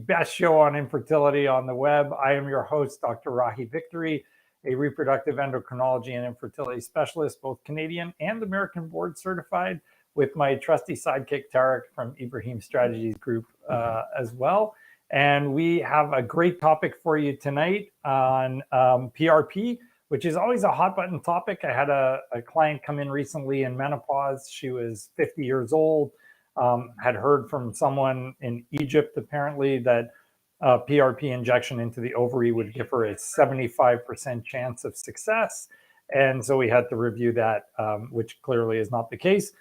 best show on infertility on the web. I am your host, Dr. Rahi Victory, a reproductive endocrinology and infertility specialist, both Canadian and American board certified, with my trusty sidekick, Tarek from Ibrahim Strategies Group as well. And we have a great topic for you tonight on PRP, which is always a hot button topic. I had a client come in recently in menopause. She was 50 years old, had heard from someone in Egypt apparently that PRP injection into the ovary would give her a 75% chance of success. And so we had to review that, which clearly is not the case.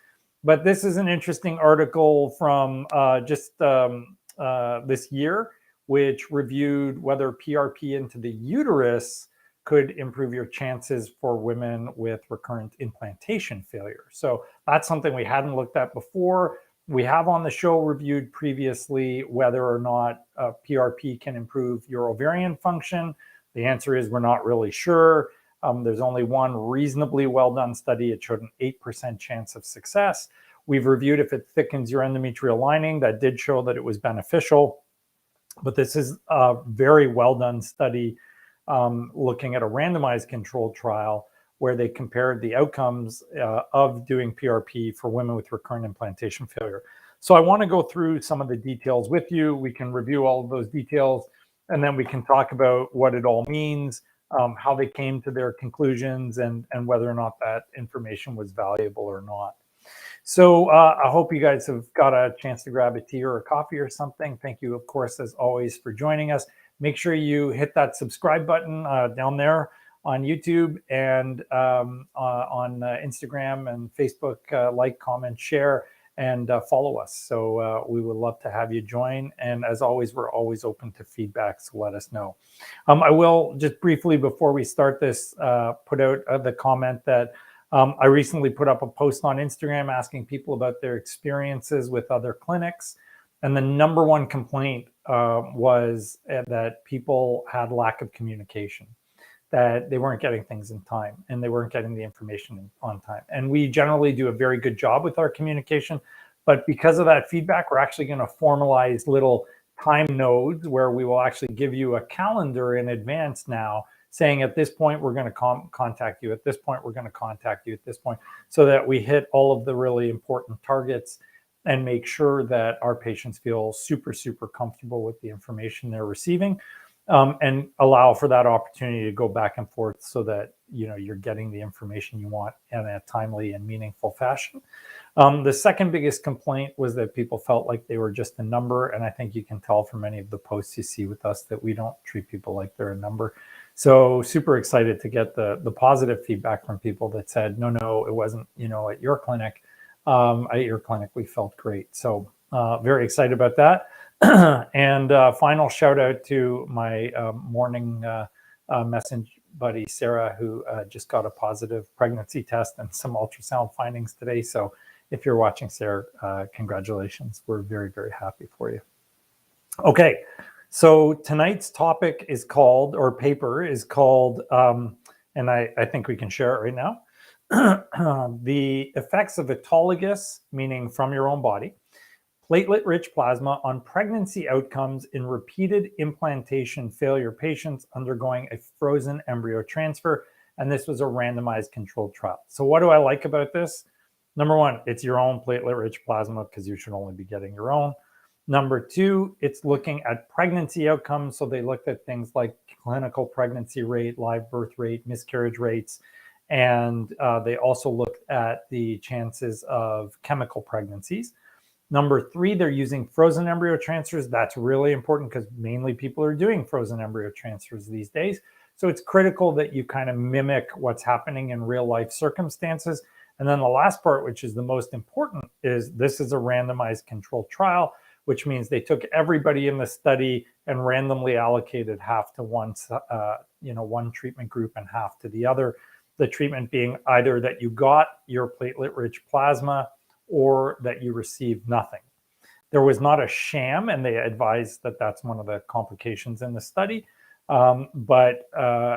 But this is an interesting article from this year, which reviewed whether PRP into the uterus could improve your chances for women with recurrent implantation failure. So that's something we hadn't looked at before. We have on the show reviewed previously whether or not PRP can improve your ovarian function. The answer is we're not really sure. There's only one reasonably well done study. It showed an 8% chance of success. We've reviewed if it thickens your endometrial lining. That did show that it was beneficial. But this is a very well done study looking at a randomized controlled trial where they compared the outcomes of doing PRP for women with recurrent implantation failure. So I want to go through some of the details with you. We can review all of those details, and then we can talk about what it all means, how they came to their conclusions, and whether or not that information was valuable or not. So I hope you guys have got a chance to grab a tea or a coffee or something. Thank you, of course, as always, for joining us. Make sure you hit that subscribe button down there on YouTube and on Instagram and Facebook. Like, comment, share, and follow us. So we would love to have you join. And as always, we're always open to feedback, so let us know. I will just briefly, before we start this, put out the comment that I recently put up a post on Instagram asking people about their experiences with other clinics. And the number one complaint was that people had lack of communication, that they weren't getting things in time and they weren't getting the information on time. And we generally do a very good job with our communication. But because of that feedback, we're actually going to formalize little time nodes where we will actually give you a calendar in advance now, saying at this point, we're going to contact you. At this point, we're going to contact you at this point, so that we hit all of the really important targets and make sure that our patients feel super, super comfortable with the information they're receiving, and allow for that opportunity to go back and forth so that you're getting the information you want in a timely and meaningful fashion. The second biggest complaint was that people felt like they were just a number. And I think you can tell from many of the posts you see with us that we don't treat people like they're a number. So super excited to get the positive feedback from people that said, no, it wasn't, at your clinic. At your clinic, we felt great. So very excited about that. And final shout out to my morning message buddy, Sarah, who just got a positive pregnancy test and some ultrasound findings today. So if you're watching, Sarah, congratulations. We're very, very happy for you. Okay. So tonight's topic is called, or paper is called, and I think we can share it right now. The effects of autologous, meaning from your own body, platelet-rich plasma on pregnancy outcomes in repeated implantation failure patients undergoing a frozen embryo transfer. And this was a randomized controlled trial. So what do I like about this? Number one, it's your own platelet-rich plasma because you should only be getting your own. Number two, it's looking at pregnancy outcomes. So they looked at things like clinical pregnancy rate, live birth rate, miscarriage rates. And they also looked at the chances of chemical pregnancies. Number three, they're using frozen embryo transfers. That's really important because mainly people are doing frozen embryo transfers these days. So it's critical that you kind of mimic what's happening in real life circumstances. And then the last part, which is the most important, is this is a randomized controlled trial, which means they took everybody in the study and randomly allocated half to one treatment group and half to the other. The treatment being either that you got your platelet-rich plasma or that you received nothing. There was not a sham, and they advised that that's one of the complications in the study. But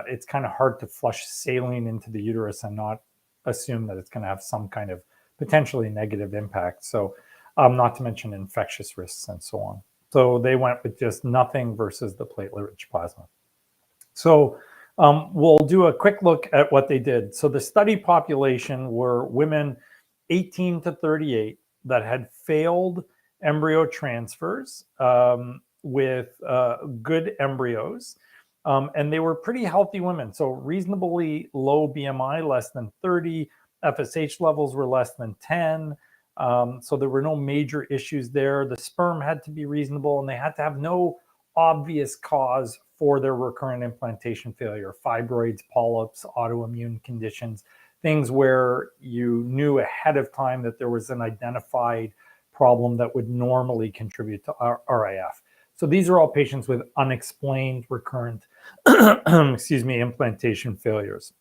it's kind of hard to flush saline into the uterus and not assume that it's going to have some kind of potentially negative impact. So not to mention infectious risks and so on. So they went with just nothing versus the platelet-rich plasma. So we'll do a quick look at what they did. So the study population were women 18 to 38 that had failed embryo transfers with good embryos. And they were pretty healthy women. So reasonably low BMI, less than 30. FSH levels were less than 10. So there were no major issues there. The sperm had to be reasonable, and they had to have no obvious cause for their recurrent implantation failure: fibroids, polyps, autoimmune conditions, things where you knew ahead of time that there was an identified problem that would normally contribute to RIF. So these are all patients with unexplained recurrent implantation failures.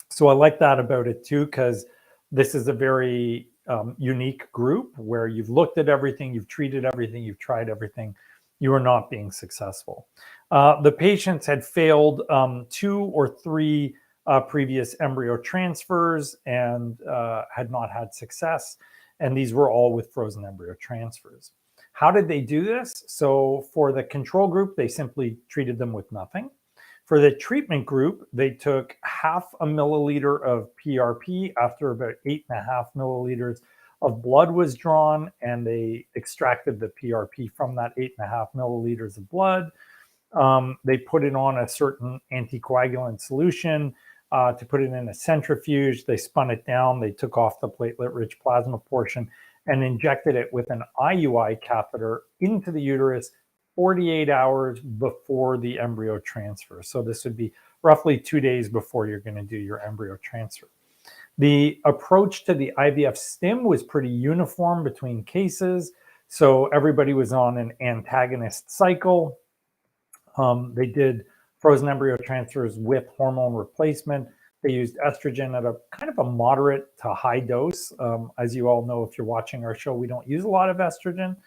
So I like that about it too, because this is a very unique group where you've looked at everything, you've treated everything, you've tried everything, you are not being successful. The patients had failed 2 or 3 previous embryo transfers and had not had success. And these were all with frozen embryo transfers. How did they do this? So for the control group, they simply treated them with nothing. For the treatment group, they took 0.5 milliliter of PRP after about 8.5 milliliters of blood was drawn, and they extracted the PRP from that 8.5 milliliters of blood. They put it on a certain anticoagulant solution to put it in a centrifuge. They spun it down. They took off the platelet-rich plasma portion and injected it with an IUI catheter into the uterus 48 hours before the embryo transfer. So this would be roughly 2 days before you're going to do your embryo transfer. The approach to the IVF stim was pretty uniform between cases. So everybody was on an antagonist cycle. They did frozen embryo transfers with hormone replacement. They used estrogen at a kind of a moderate to high dose. As you all know, if you're watching our show, we don't use a lot of estrogen.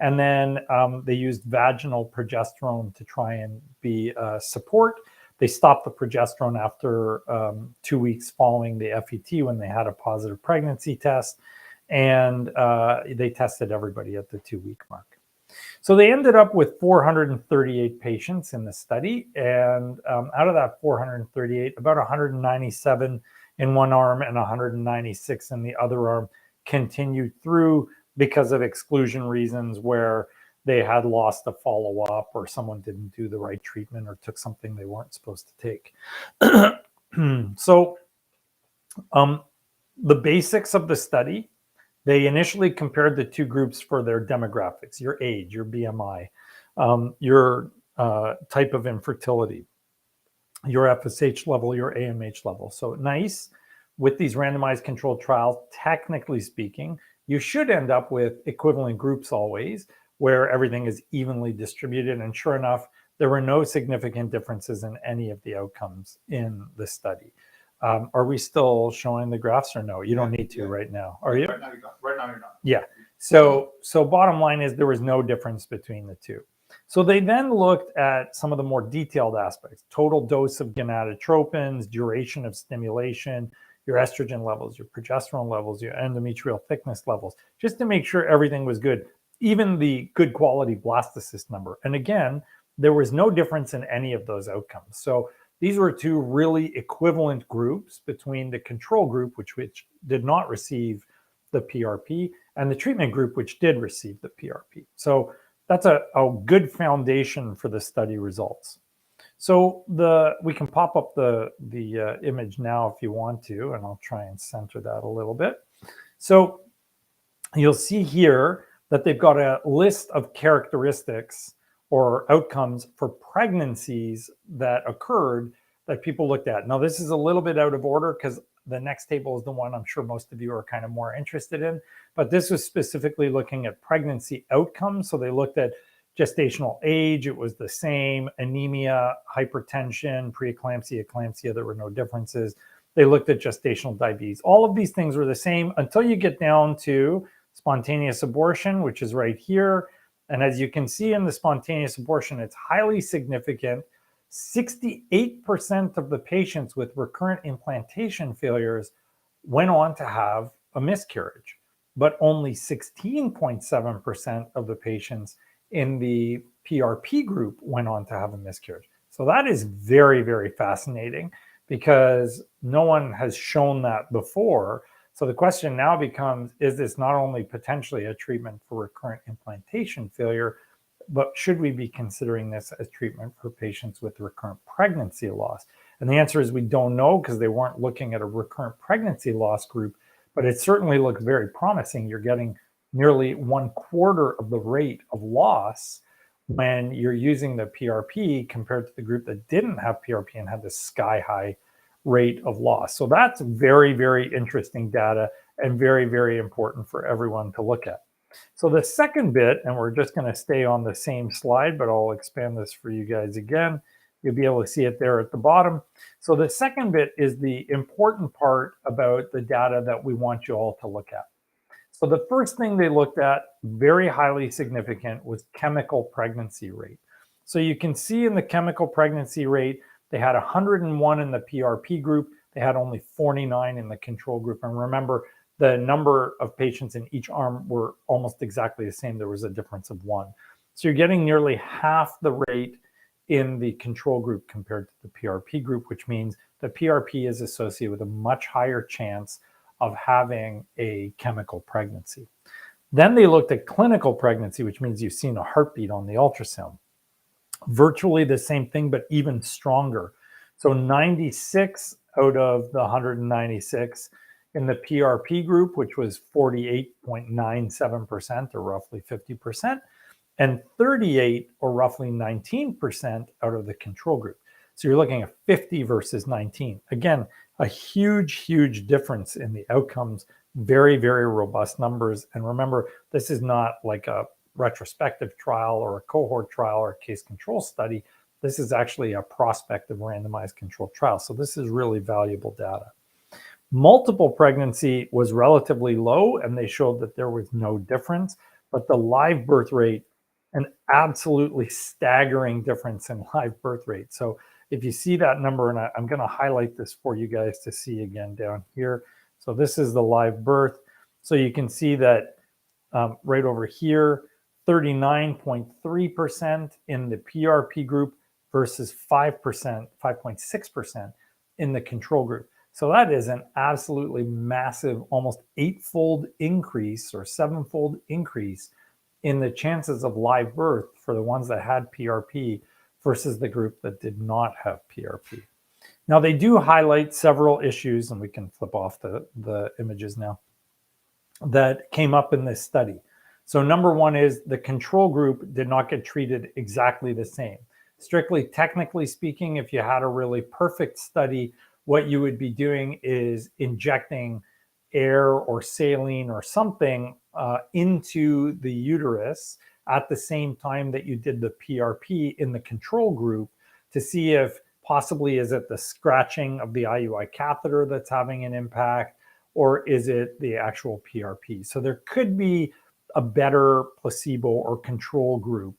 And then they used vaginal progesterone to try and be support. They stopped the progesterone after 2 weeks following the FET when they had a positive pregnancy test. And they tested everybody at the 2-week mark. So they ended up with 438 patients in the study. And out of that 438, about 197 in one arm and 196 in the other arm continued through because of exclusion reasons, where they had lost a follow-up or someone didn't do the right treatment or took something they weren't supposed to take. So the basics of the study, they initially compared the two groups for their demographics: your age, your BMI, your type of infertility, your FSH level, your AMH level. So nice. With these randomized controlled trials, technically speaking, you should end up with equivalent groups always, where everything is evenly distributed. And sure enough, there were no significant differences in any of the outcomes in the study. Are we still showing the graphs or no? You don't need to right now. Are you? Right now you're not. Yeah. So bottom line is there was no difference between the two. So they then looked at some of the more detailed aspects: total dose of gonadotropins, duration of stimulation, your estrogen levels, your progesterone levels, your endometrial thickness levels, just to make sure everything was good, even the good quality blastocyst number. And again, there was no difference in any of those outcomes. So these were two really equivalent groups between the control group, which did not receive the PRP, and the treatment group, which did receive the PRP. So that's a good foundation for the study results. So we can pop up the image now if you want to, and I'll try and center that a little bit. So you'll see here that they've got a list of characteristics or outcomes for pregnancies that occurred that people looked at. Now, this is a little bit out of order because the next table is the one I'm sure most of you are kind of more interested in, but this was specifically looking at pregnancy outcomes. So they looked at gestational age, it was the same, anemia, hypertension, preeclampsia, eclampsia, there were no differences. They looked at gestational diabetes. All of these things were the same until you get down to spontaneous abortion, which is right here. And as you can see in the spontaneous abortion, it's highly significant. 68% of the patients with recurrent implantation failures went on to have a miscarriage, but only 16.7% of the patients in the PRP group went on to have a miscarriage. So that is very, very fascinating because no one has shown that before. So the question now becomes, is this not only potentially a treatment for recurrent implantation failure, but should we be considering this as treatment for patients with recurrent pregnancy loss? And the answer is we don't know because they weren't looking at a recurrent pregnancy loss group, but it certainly looks very promising. You're getting nearly 1/4 of the rate of loss when you're using the PRP compared to the group that didn't have PRP and had this sky high rate of loss. So that's very, very interesting data and very, very important for everyone to look at. So the second bit, and we're just going to stay on the same slide, but I'll expand this for you guys again. You'll be able to see it there at the bottom. So the second bit is the important part about the data that we want you all to look at. So the first thing they looked at, very highly significant, was chemical pregnancy rate. So you can see in the chemical pregnancy rate, they had 101 in the PRP group. They had only 49 in the control group. And remember, the number of patients in each arm were almost exactly the same. There was a difference of 1. So you're getting nearly half the rate in the control group compared to the PRP group, which means the PRP is associated with a much higher chance of having a chemical pregnancy. Then they looked at clinical pregnancy, which means you've seen a heartbeat on the ultrasound. Virtually the same thing, but even stronger. So 96 out of the 196 in the PRP group, which was 48.97% or roughly 50%, and 38 or roughly 19% out of the control group. So you're looking at 50 versus 19. Again, a huge, huge difference in the outcomes, very, very robust numbers. And remember, this is not like a retrospective trial or a cohort trial or a case control study. This is actually a prospective randomized controlled trial. So this is really valuable data. Multiple pregnancy was relatively low, and they showed that there was no difference, but the live birth rate, an absolutely staggering difference in live birth rate. So if you see that number, and I'm going to highlight this for you guys to see again down here. So this is the live birth. So you can see that right over here, 39.3% in the PRP group versus 5.6% in the control group. So that is an absolutely massive, almost 8-fold increase or 7-fold increase in the chances of live birth for the ones that had PRP versus the group that did not have PRP. Now, they do highlight several issues, and we can flip off the images now, that came up in this study. So number one is the control group did not get treated exactly the same. Strictly technically speaking, if you had a really perfect study, what you would be doing is injecting air or saline or something into the uterus at the same time that you did the PRP in the control group to see if possibly is it the scratching of the IUI catheter that's having an impact, or is it the actual PRP? So there could be a better placebo or control group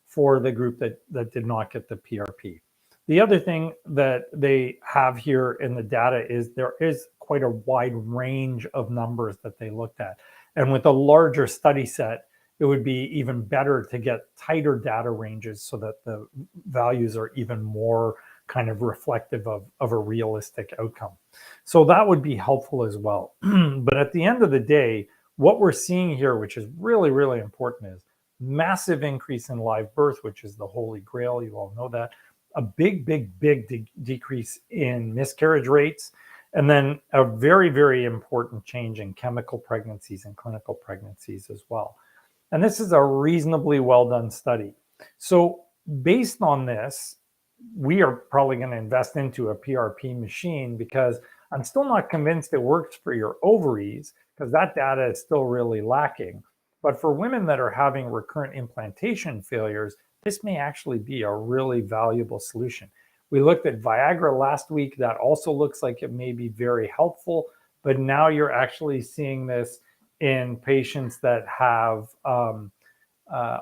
for the group that did not get the PRP. The other thing that they have here in the data is there is quite a wide range of numbers that they looked at. And with a larger study set, it would be even better to get tighter data ranges so that the values are even more kind of reflective of a realistic outcome. So that would be helpful as well. But at the end of the day, what we're seeing here, which is really, really important, is massive increase in live birth, which is the holy grail. You all know that. A big, big, big decrease in miscarriage rates, and then a very, very important change in chemical pregnancies and clinical pregnancies as well. And this is a reasonably well done study. So based on this, we are probably going to invest into a PRP machine because I'm still not convinced it works for your ovaries because that data is still really lacking. But for women that are having recurrent implantation failures, this may actually be a really valuable solution. We looked at Viagra last week. That also looks like it may be very helpful, but now you're actually seeing this in patients that have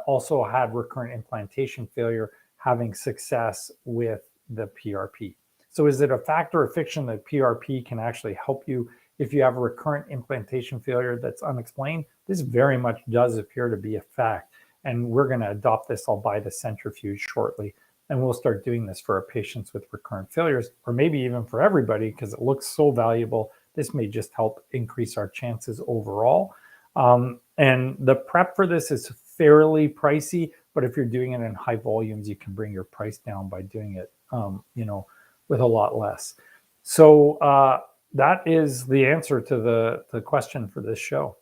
also had recurrent implantation failure having success with the PRP. So is it a fact or a fiction that PRP can actually help you if you have a recurrent implantation failure that's unexplained? This very much does appear to be a fact. And we're going to adopt this. I'll buy the centrifuge shortly. And we'll start doing this for our patients with recurrent failures, or maybe even for everybody, because it looks so valuable. This may just help increase our chances overall. And the prep for this is fairly pricey, but if you're doing it in high volumes, you can bring your price down by doing it, with a lot less. So that is the answer to the question for this show.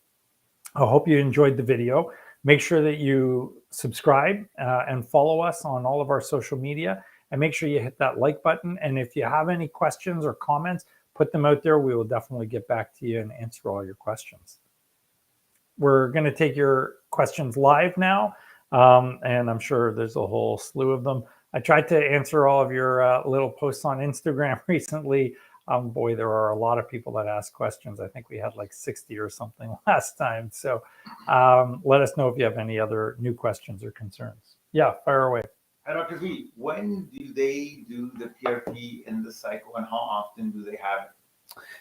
I hope you enjoyed the video. Make sure that you subscribe and follow us on all of our social media, and make sure you hit that like button. And if you have any questions or comments, put them out there. We will definitely get back to you and answer all your questions. We're going to take your questions live now, and I'm sure there's a whole slew of them. I tried to answer all of your little posts on Instagram recently. Boy, there are a lot of people that ask questions. I think we had like 60 or something last time. So let us know if you have any other new questions or concerns. Yeah, fire away. Hi, Dr. V. When do they do the PRP in the cycle, and how often do they have it?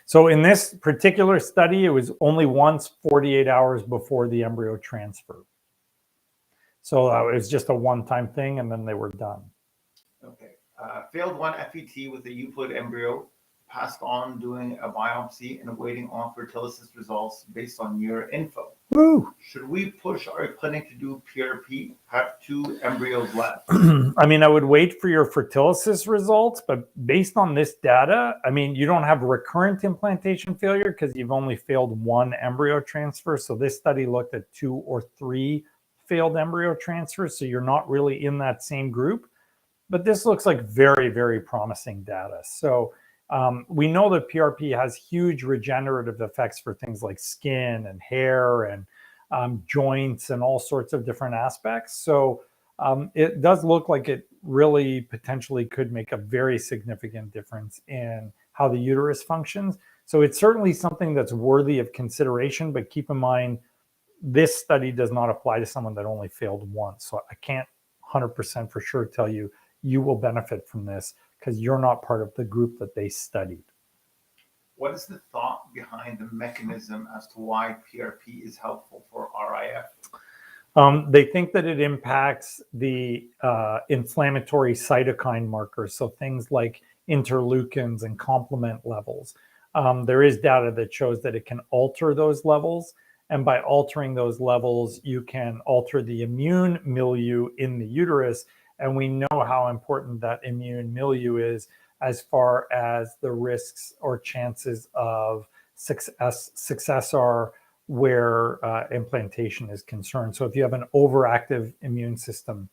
So in this particular study, it was only once 48 hours before the embryo transfer. So it was just a one-time thing, and then they were done. Okay. Failed one FET with a euploid embryo, passed on doing a biopsy and waiting on fertility results based on your info. Woo. Should we push our clinic to do PRP? Have 2 embryos left. I mean, I would wait for your fertility results, but based on this data, I mean, you don't have recurrent implantation failure because you've only failed 1 embryo transfer. So this study looked at 2 or 3 failed embryo transfers. So you're not really in that same group, but this looks like very, very promising data. So we know that PRP has huge regenerative effects for things like skin and hair and joints and all sorts of different aspects. So it does look like it really potentially could make a very significant difference in how the uterus functions. So it's certainly something that's worthy of consideration, but keep in mind, this study does not apply to someone that only failed once. So I can't 100% for sure tell you will benefit from this, because you're not part of the group that they studied. What is the thought behind the mechanism as to why PRP is helpful for RIF? They think that it impacts the inflammatory cytokine markers, so things like interleukins and complement levels. There is data that shows that it can alter those levels, and by altering those levels, you can alter the immune milieu in the uterus. And we know how important that immune milieu is as far as the risks or chances of success are where implantation is concerned. So if you have an overactive immune system,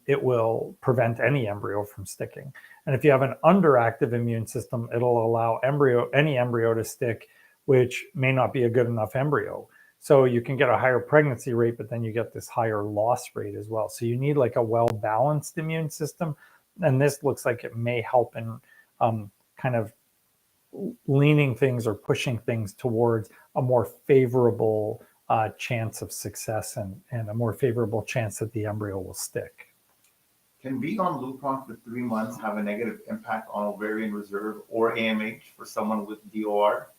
it will prevent any embryo from sticking. And if you have an underactive immune system, it'll allow any embryo to stick, which may not be a good enough embryo. So you can get a higher pregnancy rate, but then you get this higher loss rate as well. So you need like a well-balanced immune system. And this looks like it may help in kind of leaning things or pushing things towards a more favorable chance of success and a more favorable chance that the embryo will stick. Can being on Lupron for 3 months have a negative impact on ovarian reserve or AMH for someone with DOR?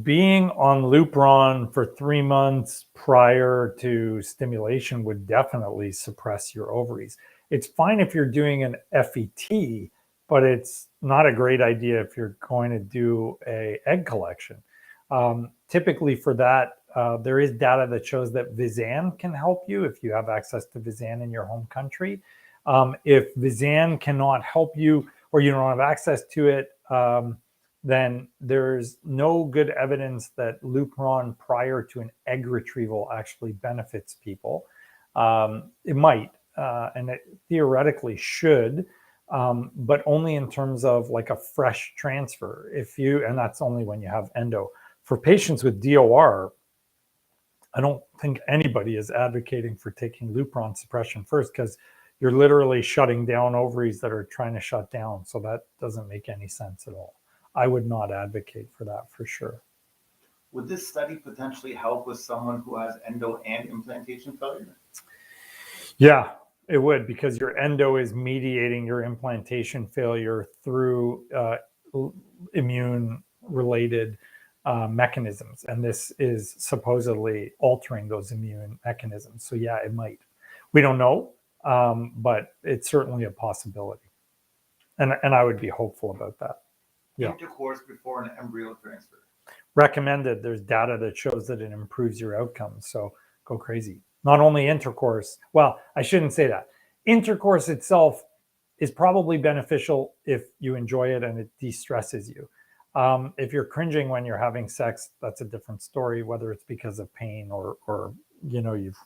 Being on Lupron for 3 months prior to stimulation would definitely suppress your ovaries. It's fine if you're doing an FET, but it's not a great idea if you're going to do an egg collection. Typically for that, there is data that shows that Visan can help you if you have access to Visan in your home country. If Visan cannot help you, or you don't have access to it, then there's no good evidence that Lupron prior to an egg retrieval actually benefits people. It might, and it theoretically should, but only in terms of like a fresh transfer. And that's only when you have endo. For patients with DOR, I don't think anybody is advocating for taking Lupron suppression first, because you're literally shutting down ovaries that are trying to shut down. So that doesn't make any sense at all. I would not advocate for that for sure. Would this study potentially help with someone who has endo and implantation failure? Yeah, it would, because your endo is mediating your implantation failure through immune-related mechanisms, and this is supposedly altering those immune mechanisms. So yeah, it might. We don't know, but it's certainly a possibility, and I would be hopeful about that. Yeah. Intercourse before an embryo transfer. Recommended. There's data that shows that it improves your outcomes. So go crazy. Not only intercourse. Well, I shouldn't say that. Intercourse itself is probably beneficial if you enjoy it and it de-stresses you. If you're cringing when you're having sex, that's a different story, whether it's because of pain or you've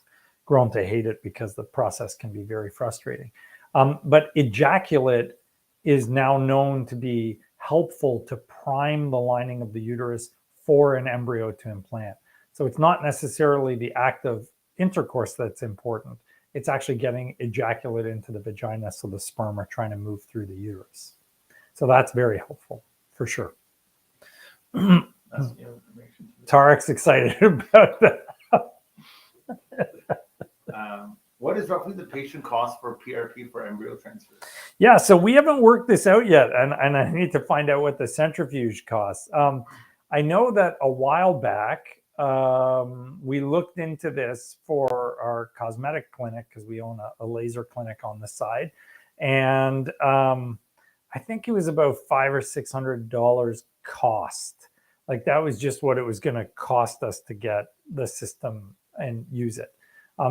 grown to hate it because the process can be very frustrating. But ejaculate is now known to be helpful to prime the lining of the uterus for an embryo to implant. So it's not necessarily the act of intercourse that's important. It's actually getting ejaculate into the vagina so the sperm are trying to move through the uterus. So that's very helpful, for sure. That's new information. Tarek's excited about that. What is roughly the patient cost for PRP for embryo transfer? Yeah, so we haven't worked this out yet, and I need to find out what the centrifuge costs. I know that a while back, we looked into this for our cosmetic clinic because we own a laser clinic on the side. And I think it was about $500 or $600 cost. Like that was just what it was going to cost us to get the system and use it.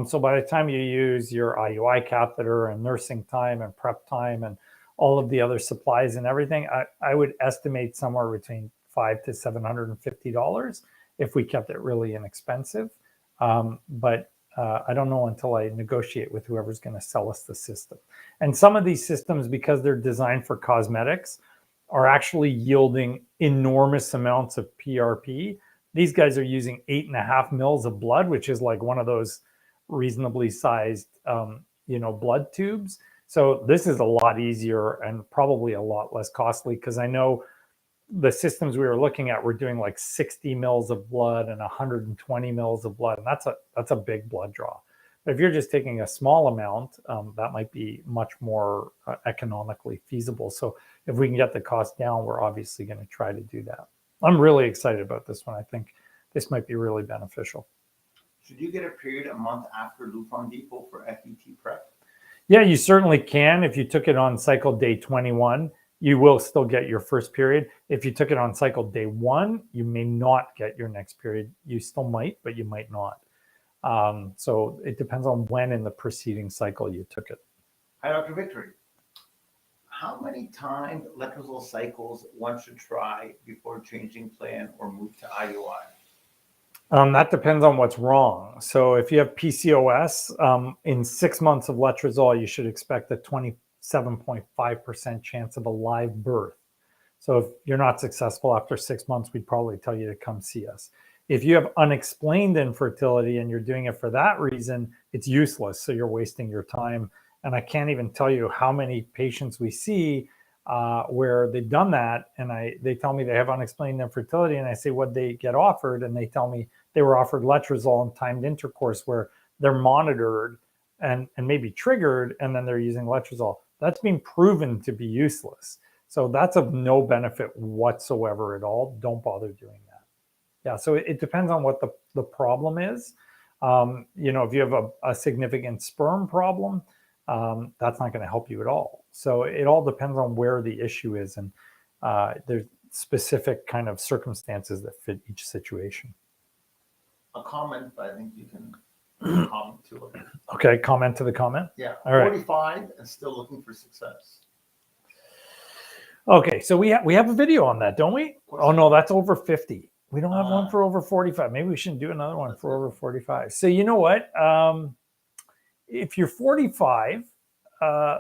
So by the time you use your IUI catheter and nursing time and prep time and all of the other supplies and everything, I would estimate somewhere between $500 to $750 if we kept it really inexpensive. But I don't know until I negotiate with whoever's going to sell us the system. And some of these systems, because they're designed for cosmetics, are actually yielding enormous amounts of PRP. These guys are using 8.5 mils of blood, which is like one of those reasonably sized, blood tubes. So this is a lot easier and probably a lot less costly, because I know the systems we were looking at were doing like 60 mils of blood and 120 mils of blood. And that's a big blood draw. But if you're just taking a small amount, that might be much more economically feasible. So if we can get the cost down, we're obviously going to try to do that. I'm really excited about this one. I think this might be really beneficial. Should you get a period a month after Lupron depot for FET prep? Yeah, you certainly can. If you took it on cycle day 21, you will still get your first period. If you took it on cycle day 1, you may not get your next period. You still might, but you might not. So it depends on when in the preceding cycle you took it. Hi, Dr. Victory. How many times letrozole cycles one should try before changing plan or move to IUI? That depends on what's wrong. So if you have PCOS, in 6 months of letrozole, you should expect a 27.5% chance of a live birth. So if you're not successful after 6 months, we'd probably tell you to come see us. If you have unexplained infertility and you're doing it for that reason, it's useless. So you're wasting your time. And I can't even tell you how many patients we see where they've done that, and they tell me they have unexplained infertility, and I say, what they get offered? And they tell me they were offered letrozole and timed intercourse, where they're monitored and maybe triggered, and then they're using letrozole. That's been proven to be useless. So that's of no benefit whatsoever at all. Don't bother doing that. Yeah, so it depends on what the problem is. If you have a significant sperm problem, that's not going to help you at all. So it all depends on where the issue is, and there's specific kind of circumstances that fit each situation. A comment, but I think you can comment to it. Okay, comment to the comment? Yeah, all right. 45 and still looking for success. Okay, so we have a video on that, don't we? Oh no, that's over 50. We don't have one for over 45. Maybe we shouldn't do another one for over 45. So you know what? If you're 45,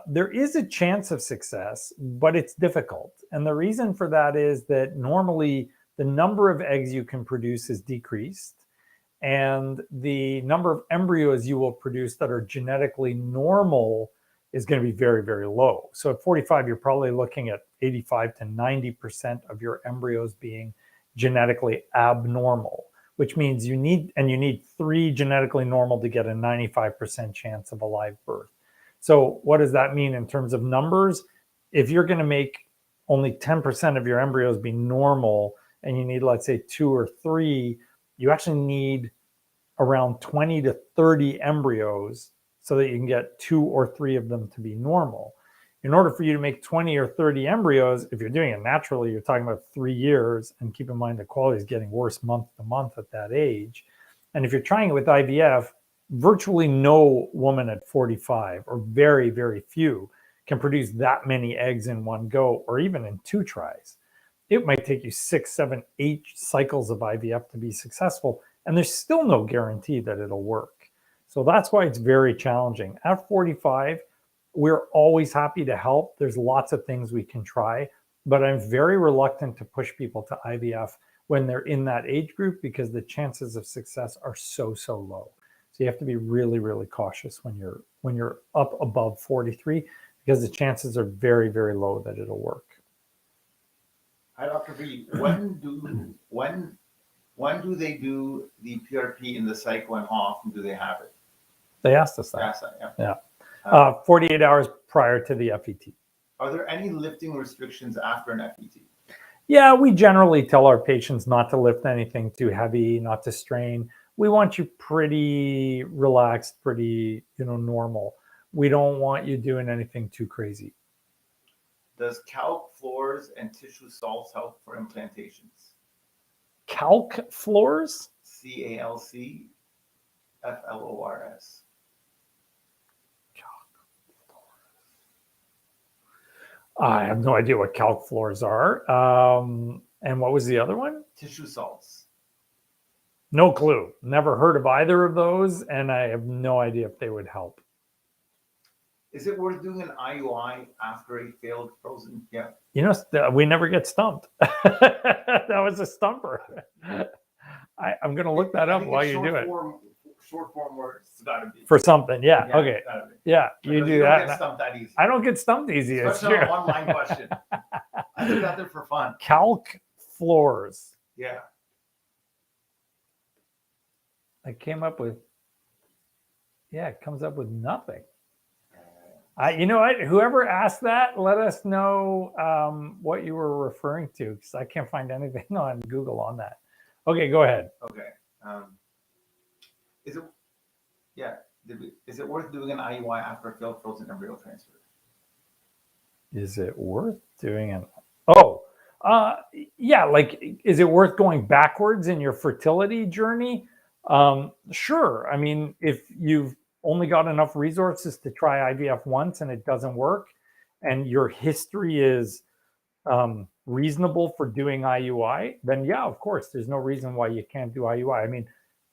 there is a chance of success, but it's difficult. And the reason for that is that normally the number of eggs you can produce is decreased, and the number of embryos you will produce that are genetically normal is going to be very, very low. So at 45, you're probably looking at 85 to 90% of your embryos being genetically abnormal, which means you need 3 genetically normal to get a 95% chance of a live birth. So what does that mean in terms of numbers? If you're going to make only 10% of your embryos be normal and you need, let's say, 2 or 3, you actually need around 20 to 30 embryos so that you can get 2 or 3 of them to be normal. In order for you to make 20 or 30 embryos, if you're doing it naturally, you're talking about 3 years. And keep in mind the quality is getting worse month to month at that age. And if you're trying it with IVF, virtually no woman at 45, or very, very few, can produce that many eggs in one go, or even in 2 tries. It might take you 6, 7, 8 cycles of IVF to be successful, and there's still no guarantee that it'll work. So that's why it's very challenging. At 45, we're always happy to help. There's lots of things we can try, but I'm very reluctant to push people to IVF when they're in that age group, because the chances of success are so low. So you have to be really, really cautious when you're up above 43, because the chances are very, very low that it'll work. Hi, Dr. V. When do they do the PRP in the cycle, and how often do they have it? They asked us that. That's yeah. Yeah. 48 hours prior to the FET. Are there any lifting restrictions after an FET? Yeah, we generally tell our patients not to lift anything too heavy, not to strain. We want you pretty relaxed, pretty, normal. We don't want you doing anything too crazy. Does calc floors and tissue salts help for implantations? Calc floors? CALC FLORS. I have no idea what calc floors are. And what was the other one? Tissue salts. No clue. Never heard of either of those, and I have no idea if they would help. Is it worth doing an IUI after a failed frozen? Yeah. We never get stumped. That was a stumper. I'm going to look that up while you do it. Short form words, it's got to be. For something, yeah. Okay. Yeah, you do that. Don't get stumped that easy. I don't get stumped easy. It's true. An online question. I do that there for fun. Calc floors. Yeah. I came up with, it comes up with nothing. You know what? Whoever asked that, let us know what you were referring to, because I can't find anything on Google on that. Okay, go ahead. Okay. Is it worth doing an IUI after a failed frozen embryo transfer? Is it worth doing an? Yeah. Like, is it worth going backwards in your fertility journey? Sure. I mean, if you've only got enough resources to try IVF once and it doesn't work, and your history is reasonable for doing IUI, then yeah, of course, there's no reason why you can't do IUI. I mean,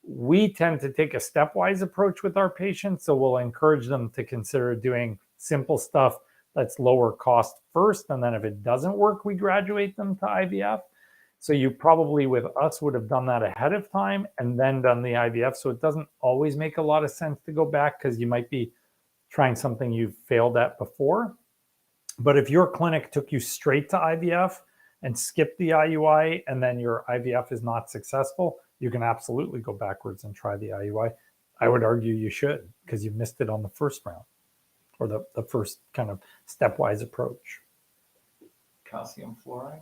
we tend to take a stepwise approach with our patients, so we'll encourage them to consider doing simple stuff that's lower cost first, and then if it doesn't work, we graduate them to IVF. So you probably with us would have done that ahead of time and then done the IVF. So it doesn't always make a lot of sense to go back, because you might be trying something you've failed at before. But if your clinic took you straight to IVF and skipped the IUI, and then your IVF is not successful, you can absolutely go backwards and try the IUI. I would argue you should, because you missed it on the first round, or the first kind of stepwise approach. Calcium fluoride?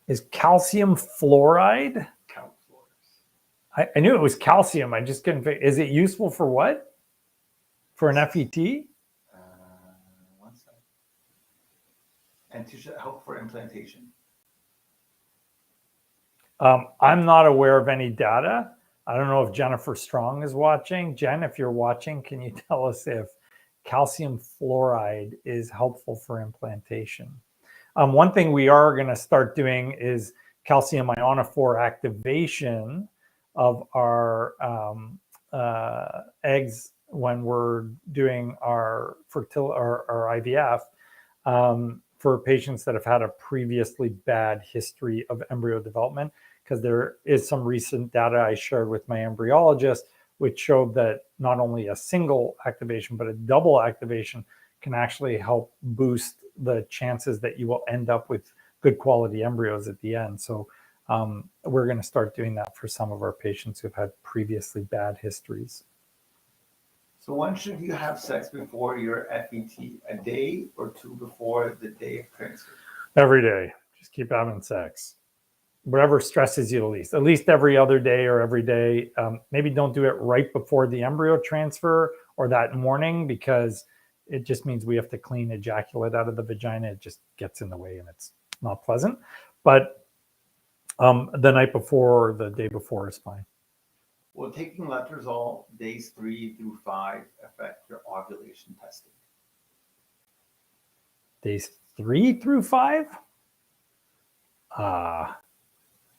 Is calcium fluoride? Calc floors. I knew it was calcium. I just couldn't figure. Is it useful for what? For an FET? One second. And to help for implantation. I'm not aware of any data. I don't know if Jennifer Strong is watching. Jen, if you're watching, can you tell us if calcium fluoride is helpful for implantation? One thing we are going to start doing is calcium ionophore activation of our eggs when we're doing our IVF for patients that have had a previously bad history of embryo development, because there is some recent data I shared with my embryologist which showed that not only a single activation but a double activation can actually help boost the chances that you will end up with good quality embryos at the end. So we're going to start doing that for some of our patients who've had previously bad histories. So when should you have sex before your FET? A day or two before the day of transfer? Every day. Just keep having sex. whatever stresses you the least, at least every other day or every day. Maybe don't do it right before the embryo transfer or that morning, because it just means we have to clean ejaculate out of the vagina. It just gets in the way and it's not pleasant. But the night before or the day before is fine. Will taking Letrozole days 3 through 5 affect your ovulation testing? Days 3 through 5?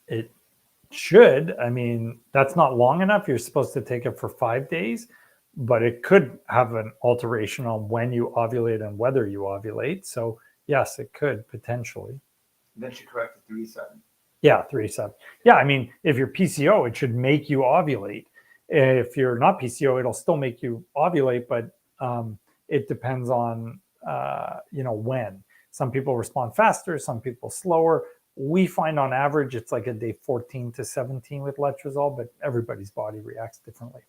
It should. I mean, that's not long enough. You're supposed to take it for 5 days, but it could have an alteration on when you ovulate and whether you ovulate. So yes, it could potentially. Then she corrected 3-7. Yeah, 3-7. Yeah, I mean, if you're PCO, it should make you ovulate. If you're not PCO, it'll still make you ovulate, but it depends on when. Some people respond faster, some people slower. We find on average it's like a day 14 to 17 with Letrozole, but everybody's body reacts differently.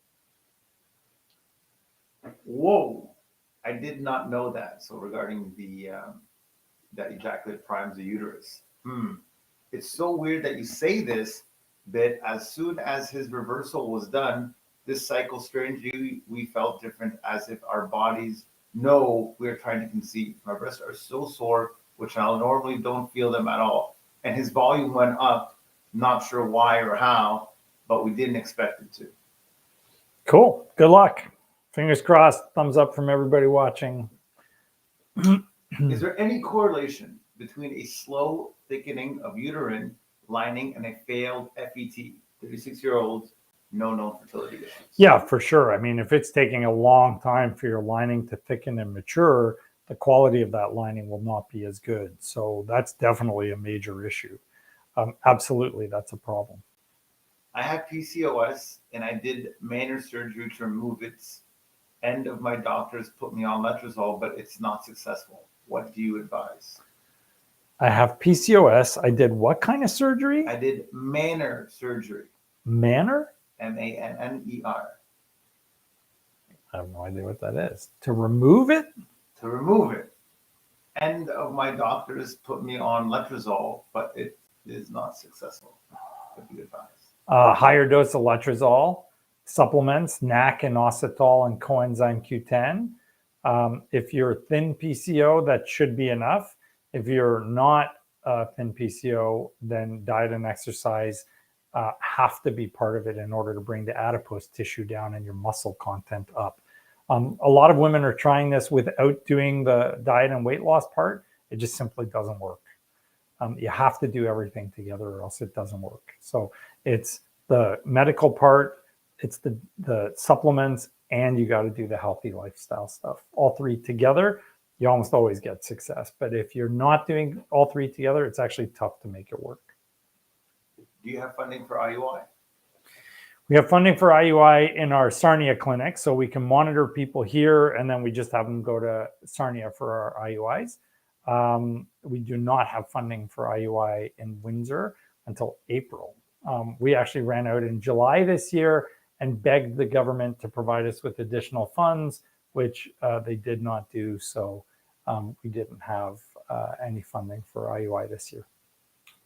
Whoa, I did not know that. So regarding the that ejaculate primes the uterus. It's so weird that you say this, but as soon as his reversal was done, this cycle, strangely, we felt different, as if our bodies know we're trying to conceive. My breasts are so sore, which I normally don't feel them at all. And his volume went up, not sure why or how, but we didn't expect it to. Cool. Good luck. Fingers crossed. Thumbs up from everybody watching. Is there any correlation between a slow thickening of uterine lining and a failed FET? 36-year-olds, no known fertility issues. Yeah, for sure. I mean, if it's taking a long time for your lining to thicken and mature, the quality of that lining will not be as good. So that's definitely a major issue. Absolutely, that's a problem. I have PCOS and I did minor surgery to remove it. End of my doctors put me on Letrozole, but it's not successful. What do you advise? I have PCOS. I did what kind of surgery? I did manner surgery. Manner? MANNER. I have no idea what that is. To remove it? To remove it. End of my doctors put me on Letrozole, but it is not successful. What do you advise? Higher dose of Letrozole, supplements, NAC and inositol and coenzyme Q10. If you're thin PCO, that should be enough. If you're not thin PCO, then diet and exercise have to be part of it in order to bring the adipose tissue down and your muscle content up. A lot of women are trying this without doing the diet and weight loss part. It just simply doesn't work. You have to do everything together or else it doesn't work. So it's the medical part, it's the supplements, and you got to do the healthy lifestyle stuff. All three together, you almost always get success. But if you're not doing all three together, it's actually tough to make it work. Do you have funding for IUI? We have funding for IUI in our Sarnia clinic, so we can monitor people here, and then we just have them go to Sarnia for our IUIs. We do not have funding for IUI in Windsor until April. We actually ran out in July this year and begged the government to provide us with additional funds, which they did not do. So we didn't have any funding for IUI this year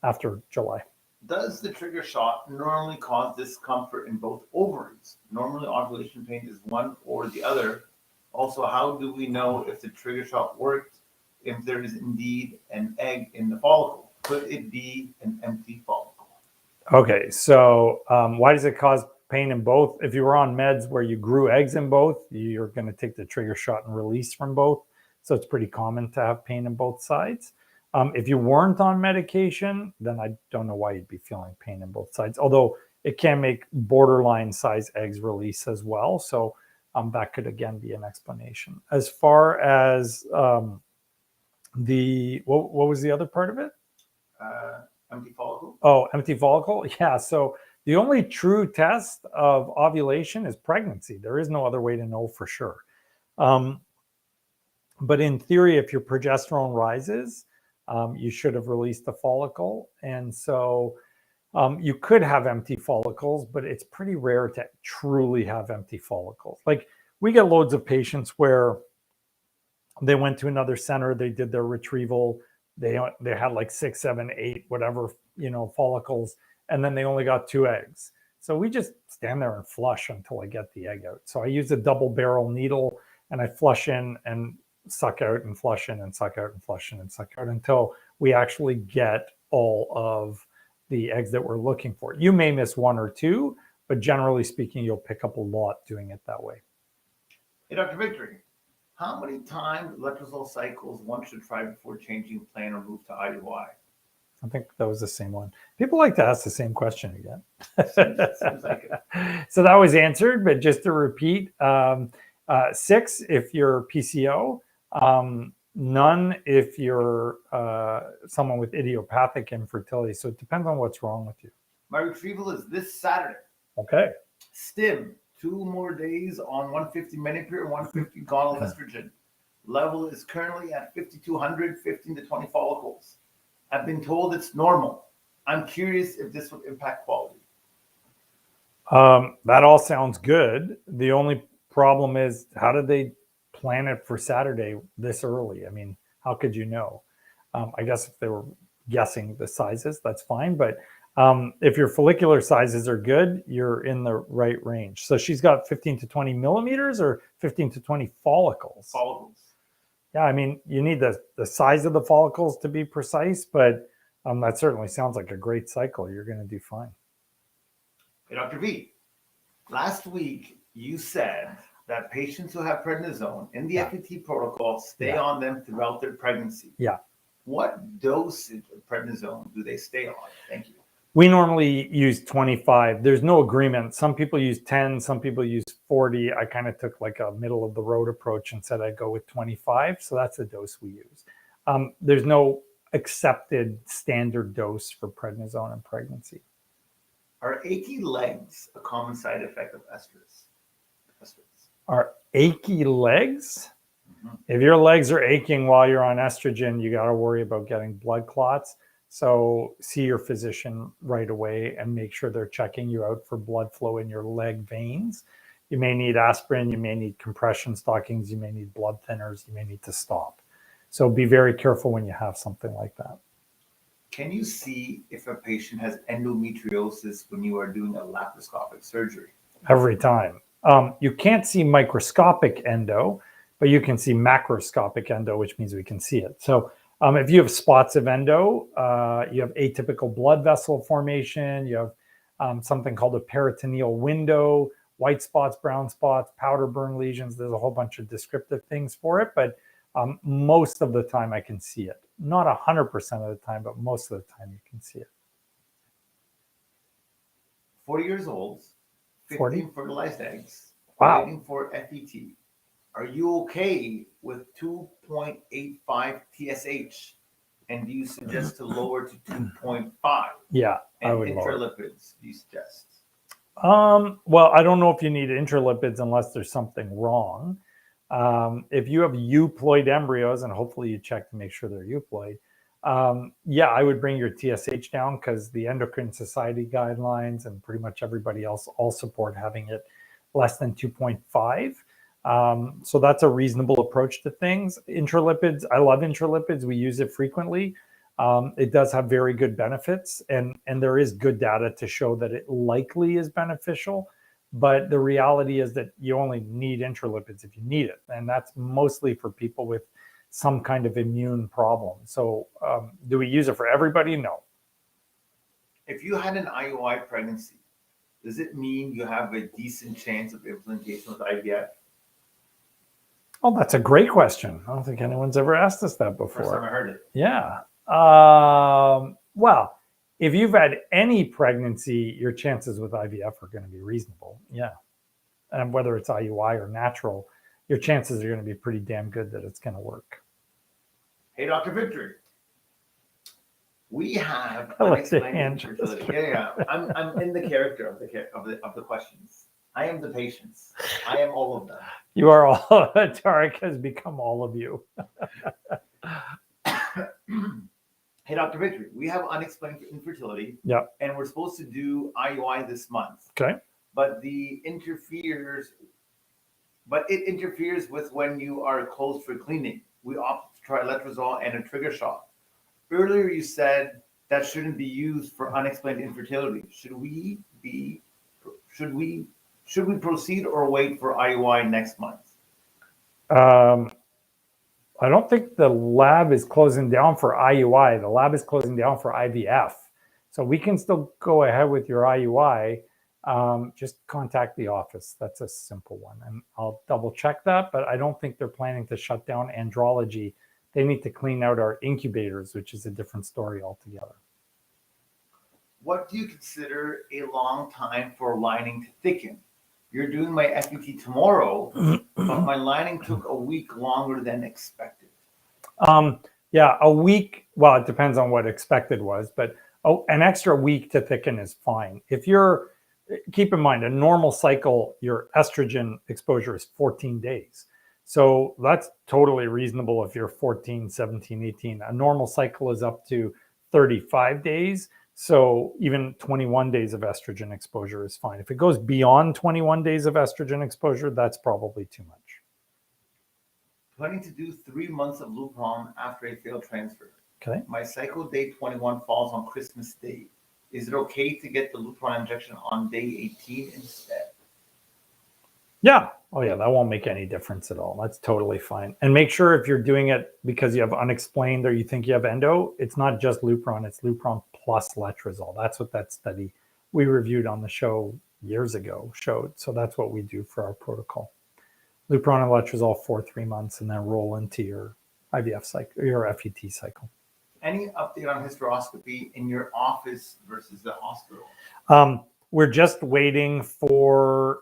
after July. Does the trigger shot normally cause discomfort in both ovaries? Normally ovulation pain is one or the other. Also, how do we know if the trigger shot worked if there is indeed an egg in the follicle? Could it be an empty follicle? Okay, so why does it cause pain in both? If you were on meds where you grew eggs in both, you're going to take the trigger shot and release from both. So it's pretty common to have pain in both sides. If you weren't on medication, then I don't know why you'd be feeling pain in both sides, although it can make borderline size eggs release as well. So that could, again, be an explanation. As far as what was the other part of it? Empty follicle? Oh, empty follicle? Yeah. So the only true test of ovulation is pregnancy. There is no other way to know for sure. But in theory, if your progesterone rises, you should have released the follicle. And so you could have empty follicles, but it's pretty rare to truly have empty follicles. Like we get loads of patients where they went to another center, they did their retrieval, they had like 6, 7, 8, whatever, follicles, and then they only got 2 eggs. So we just stand there and flush until I get the egg out. So I use a double barrel needle and I flush in and suck out and flush in and suck out and flush in and suck out until we actually get all of the eggs that we're looking for. You may miss 1 or 2, but generally speaking, you'll pick up a lot doing it that way. Hey, Dr. Victory, how many times letrozole cycles one should try before changing plan or move to IUI? I think that was the same one. People like to ask the same question again. Seems like it. So that was answered, but just to repeat, 6 if you're PCO, none if you're someone with idiopathic infertility. So it depends on what's wrong with you. My retrieval is this Saturday. Okay. Stim, 2 more days on 150 menopur and 150 gonal estrogen. Level is currently at 5,200, 15 to 20 follicles. I've been told it's normal. I'm curious if this would impact quality. That all sounds good. The only problem is, how did they plan it for Saturday this early? I mean, how could you know? I guess if they were guessing the sizes, that's fine. But if your follicular sizes are good, you're in the right range. So she's got 15 to 20 millimeters or 15 to 20 follicles? Follicles. Yeah, I mean, you need the size of the follicles to be precise, but that certainly sounds like a great cycle. You're going to do fine. Hey, Dr. V, last week you said that patients who have prednisone in the FET protocol stay on them throughout their pregnancy. Yeah. What dosage of prednisone do they stay on? Thank you. We normally use 25. There's no agreement. Some people use 10, some people use 40. I kind of took like a middle of the road approach and said I'd go with 25. So that's the dose we use. There's no accepted standard dose for prednisone in pregnancy. Are achy legs a common side effect of estrus? Are achy legs? Mm-hmm. If your legs are aching while you're on estrogen, you got to worry about getting blood clots. So see your physician right away and make sure they're checking you out for blood flow in your leg veins. You may need aspirin, you may need compression stockings, you may need blood thinners, you may need to stop. So be very careful when you have something like that. Can you see if a patient has endometriosis when you are doing a laparoscopic surgery? Every time. You can't see microscopic endo, but you can see macroscopic endo, which means we can see it. So if you have spots of endo, you have atypical blood vessel formation, you have something called a peritoneal window, white spots, brown spots, powder burn lesions. There's a whole bunch of descriptive things for it, but most of the time I can see it. Not 100% of the time, but most of the time you can see it. 40 years old, 15 fertilized eggs, wow. Waiting for FET. Are you okay with 2.85 TSH? And do you suggest to lower to 2.5? Yeah, and I would lower. Intralipids, do you suggest? Well, I don't know if you need intralipids unless there's something wrong. If you have euploid embryos, and hopefully you check to make sure they're euploid, yeah, I would bring your TSH down because the Endocrine Society guidelines and pretty much everybody else all support having it less than 2.5. So that's a reasonable approach to things. Intralipids, I love intralipids. We use it frequently. It does have very good benefits, and there is good data to show that it likely is beneficial. But the reality is that you only need intralipids if you need it. And that's mostly for people with some kind of immune problem. So do we use it for everybody? No. If you had an IUI pregnancy, does it mean you have a decent chance of implantation with IVF? Oh, that's a great question. I don't think anyone's ever asked us that before. First time I heard it. Yeah. Well, if you've had any pregnancy, your chances with IVF are going to be reasonable. Yeah. And whether it's IUI or natural, your chances are going to be pretty damn good that it's going to work. Hey, Dr. Victory. We have Unexplained infertility. Yeah. I'm in the character of the questions. I am the patients. I am all of them. You are all. Tarek has become all of you. Hey, Dr. Victory, we have unexplained infertility. Yeah. And we're supposed to do IUI this month. Okay. But it interferes with when you are closed for cleaning. We opt to try Letrozole and a trigger shot. earlier you said that shouldn't be used for unexplained infertility. Should we proceed or wait for IUI next month? I don't think the lab is closing down for IUI. The lab is closing down for IVF. So we can still go ahead with your IUI. Just contact the office. That's a simple one. And I'll double check that, but I don't think they're planning to shut down andrology. They need to clean out our incubators, which is a different story altogether. What do you consider a long time for lining to thicken? You're doing my FET tomorrow, but my lining took a week longer than expected. Yeah, a week. Well, it depends on what expected was, but an extra week to thicken is fine. Keep in mind, a normal cycle, your estrogen exposure is 14 days. So that's totally reasonable if you're 14, 17, 18. A normal cycle is up to 35 days. So even 21 days of estrogen exposure is fine. If it goes beyond 21 days of estrogen exposure, that's probably too much. Planning to do 3 months of Lupron after a failed transfer. Okay. My cycle day 21 falls on Christmas Day. Is it okay to get the Lupron injection on day 18 instead? Yeah. Oh, yeah. That won't make any difference at all. That's totally fine. And make sure if you're doing it because you have unexplained or you think you have endo, it's not just Lupron. It's Lupron plus Letrozole. That's what that study we reviewed on the show years ago showed. So that's what we do for our protocol. Lupron and Letrozole for 3 months and then roll into your IVF cycle, your FET cycle. Any update on hysteroscopy in your office versus the hospital? We're just waiting for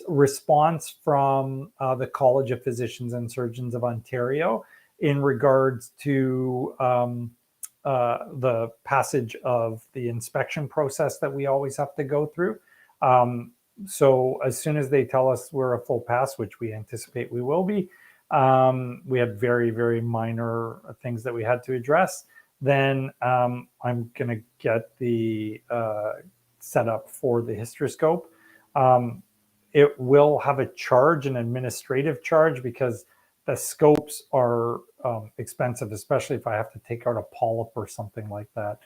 response from the College of Physicians and Surgeons of Ontario in regards to the passage of the inspection process that we always have to go through. So as soon as they tell us we're a full pass, which we anticipate we will be, we had very, very minor things that we had to address. Then I'm going to get the setup for the hysteroscope. It will have a charge, an administrative charge, because the scopes are expensive, especially if I have to take out a polyp or something like that.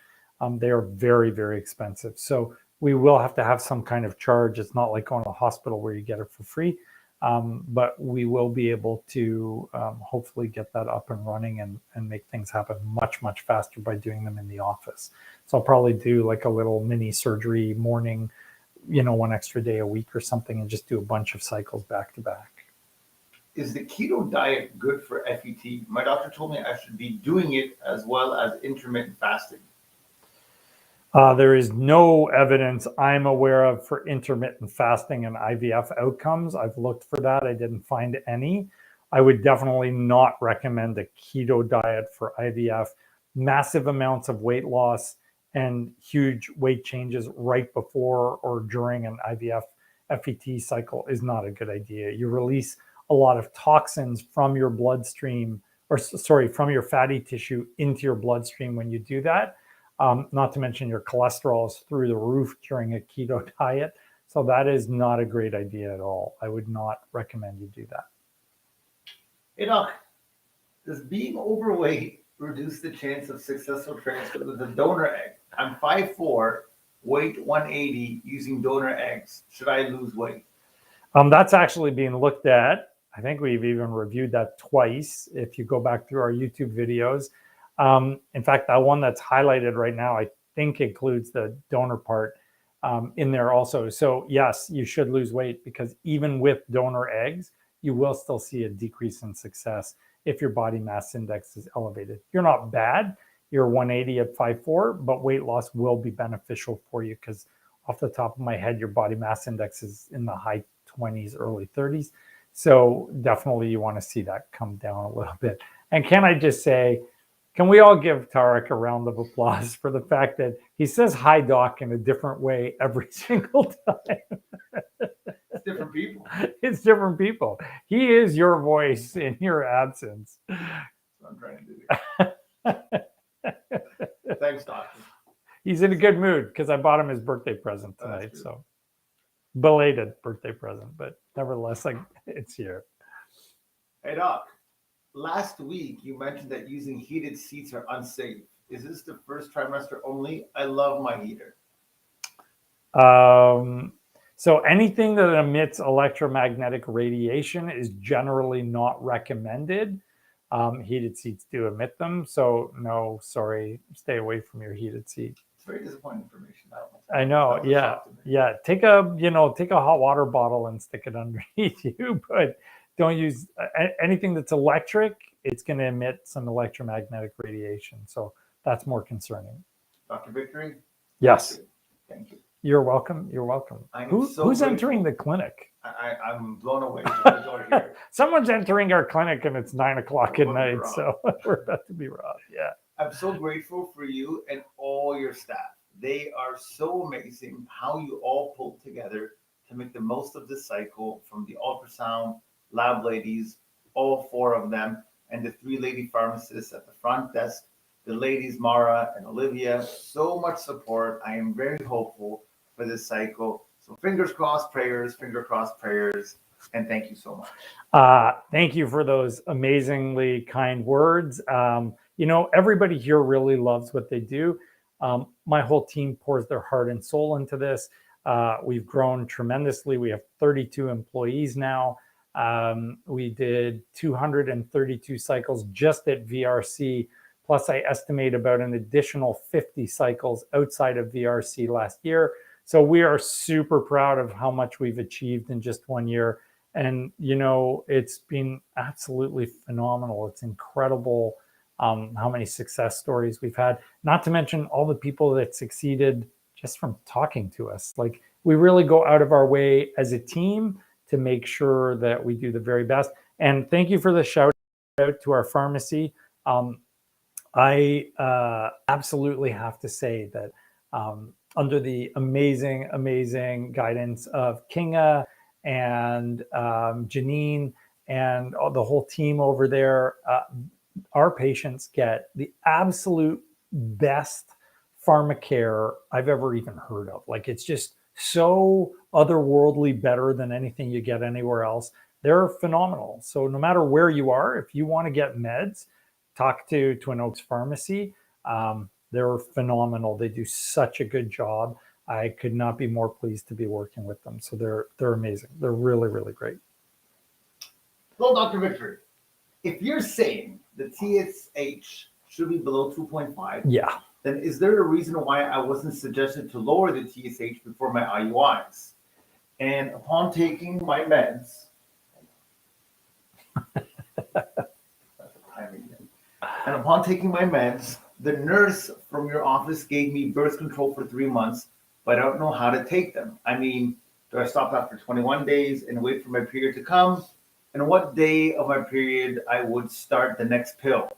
They are very, very expensive. So we will have to have some kind of charge. It's not like going to a hospital where you get it for free. But we will be able to hopefully get that up and running and make things happen much, much faster by doing them in the office. So I'll probably do like a little mini surgery morning, 1 extra day a week or something, and just do a bunch of cycles back to back. Is the keto diet good for FET? My doctor told me I should be doing it as well as intermittent fasting. There is no evidence I'm aware of for intermittent fasting and IVF outcomes. I've looked for that. I didn't find any. I would definitely not recommend a keto diet for IVF. Massive amounts of weight loss and huge weight changes right before or during an IVF FET cycle is not a good idea. You release a lot of toxins from your bloodstream, from your fatty tissue into your bloodstream when you do that. Not to mention your cholesterol is through the roof during a keto diet. So that is not a great idea at all. I would not recommend you do that. Hey, Doc, does being overweight reduce the chance of successful transfer with a donor egg? I'm 5'4", weight 180, using donor eggs. Should I lose weight? That's actually being looked at. I think we've even reviewed that twice. If you go back through our YouTube videos. In fact, that one that's highlighted right now, I think includes the donor part in there also. So yes, you should lose weight because even with donor eggs, you will still see a decrease in success if your body mass index is elevated. You're not bad. You're 180 at 5'4", but weight loss will be beneficial for you because off the top of my head, your body mass index is in the high 20s, early 30s. So definitely you want to see that come down a little bit. And can I just say, can we all give Tarek a round of applause for the fact that he says hi, Doc, in a different way every single time? It's different people. It's different people. He is your voice in your absence. That's what I'm trying to do. Thanks, Doctor. He's in a good mood because I bought him his birthday present tonight. So belated birthday present, but nevertheless, it's here. Hey, Doc. last week you mentioned that using heated seats are unsafe. Is this the first trimester only? I love my heater. So anything that emits electromagnetic radiation is generally not recommended. Heated seats do emit them, so no, sorry, stay away from your heated seat. It's very disappointing information. I know, yeah, yeah. Take a hot water bottle and stick it underneath you, but don't use anything that's electric. It's going to emit some electromagnetic radiation, so that's more concerning. Dr. Victory? Yes. Thank you. You're welcome. You're welcome. Who's entering the clinic? I'm blown away with the door here. Someone's entering our clinic and it's 9 o'clock at night, so we're about to be robbed. Yeah. I'm so grateful for you and all your staff. They are so amazing how you all pulled together to make the most of this cycle, from the ultrasound, lab ladies, all 4 of them, and the 3 lady pharmacists at the front desk, the ladies, Mara and Olivia. So much support. I am very hopeful for this cycle. So fingers crossed, prayers, and thank you so much. Thank you for those amazingly kind words. Everybody here really loves what they do. My whole team pours their heart and soul into this. We've grown tremendously. We have 32 employees now. We did 232 cycles just at VRC. Plus, I estimate about an additional 50 cycles outside of VRC last year. So we are super proud of how much we've achieved in just 1 year. And, it's been absolutely phenomenal. It's incredible how many success stories we've had, not to mention all the people that succeeded just from talking to us. Like, we really go out of our way as a team to make sure that we do the very best. And thank you for the shout out to our pharmacy. I absolutely have to say that under the amazing guidance of Kinga and Janine and the whole team over there, our patients get the absolute best pharmacare I've ever even heard of. Like, it's just so otherworldly better than anything you get anywhere else. They're phenomenal. So no matter where you are, if you want to get meds, talk to Twin Oaks Pharmacy. They're phenomenal. They do such a good job. I could not be more pleased to be working with them. So they're amazing. They're really, really great. Well, Dr. Victory, if you're saying the TSH should be below 2.5, yeah, then is there a reason why I wasn't suggested to lower the TSH before my IUIs? And upon taking my meds, the nurse from your office gave me birth control for 3 months, but I don't know how to take them. I mean, do I stop after 21 days and wait for my period to come? And what day of my period I would start the next pill?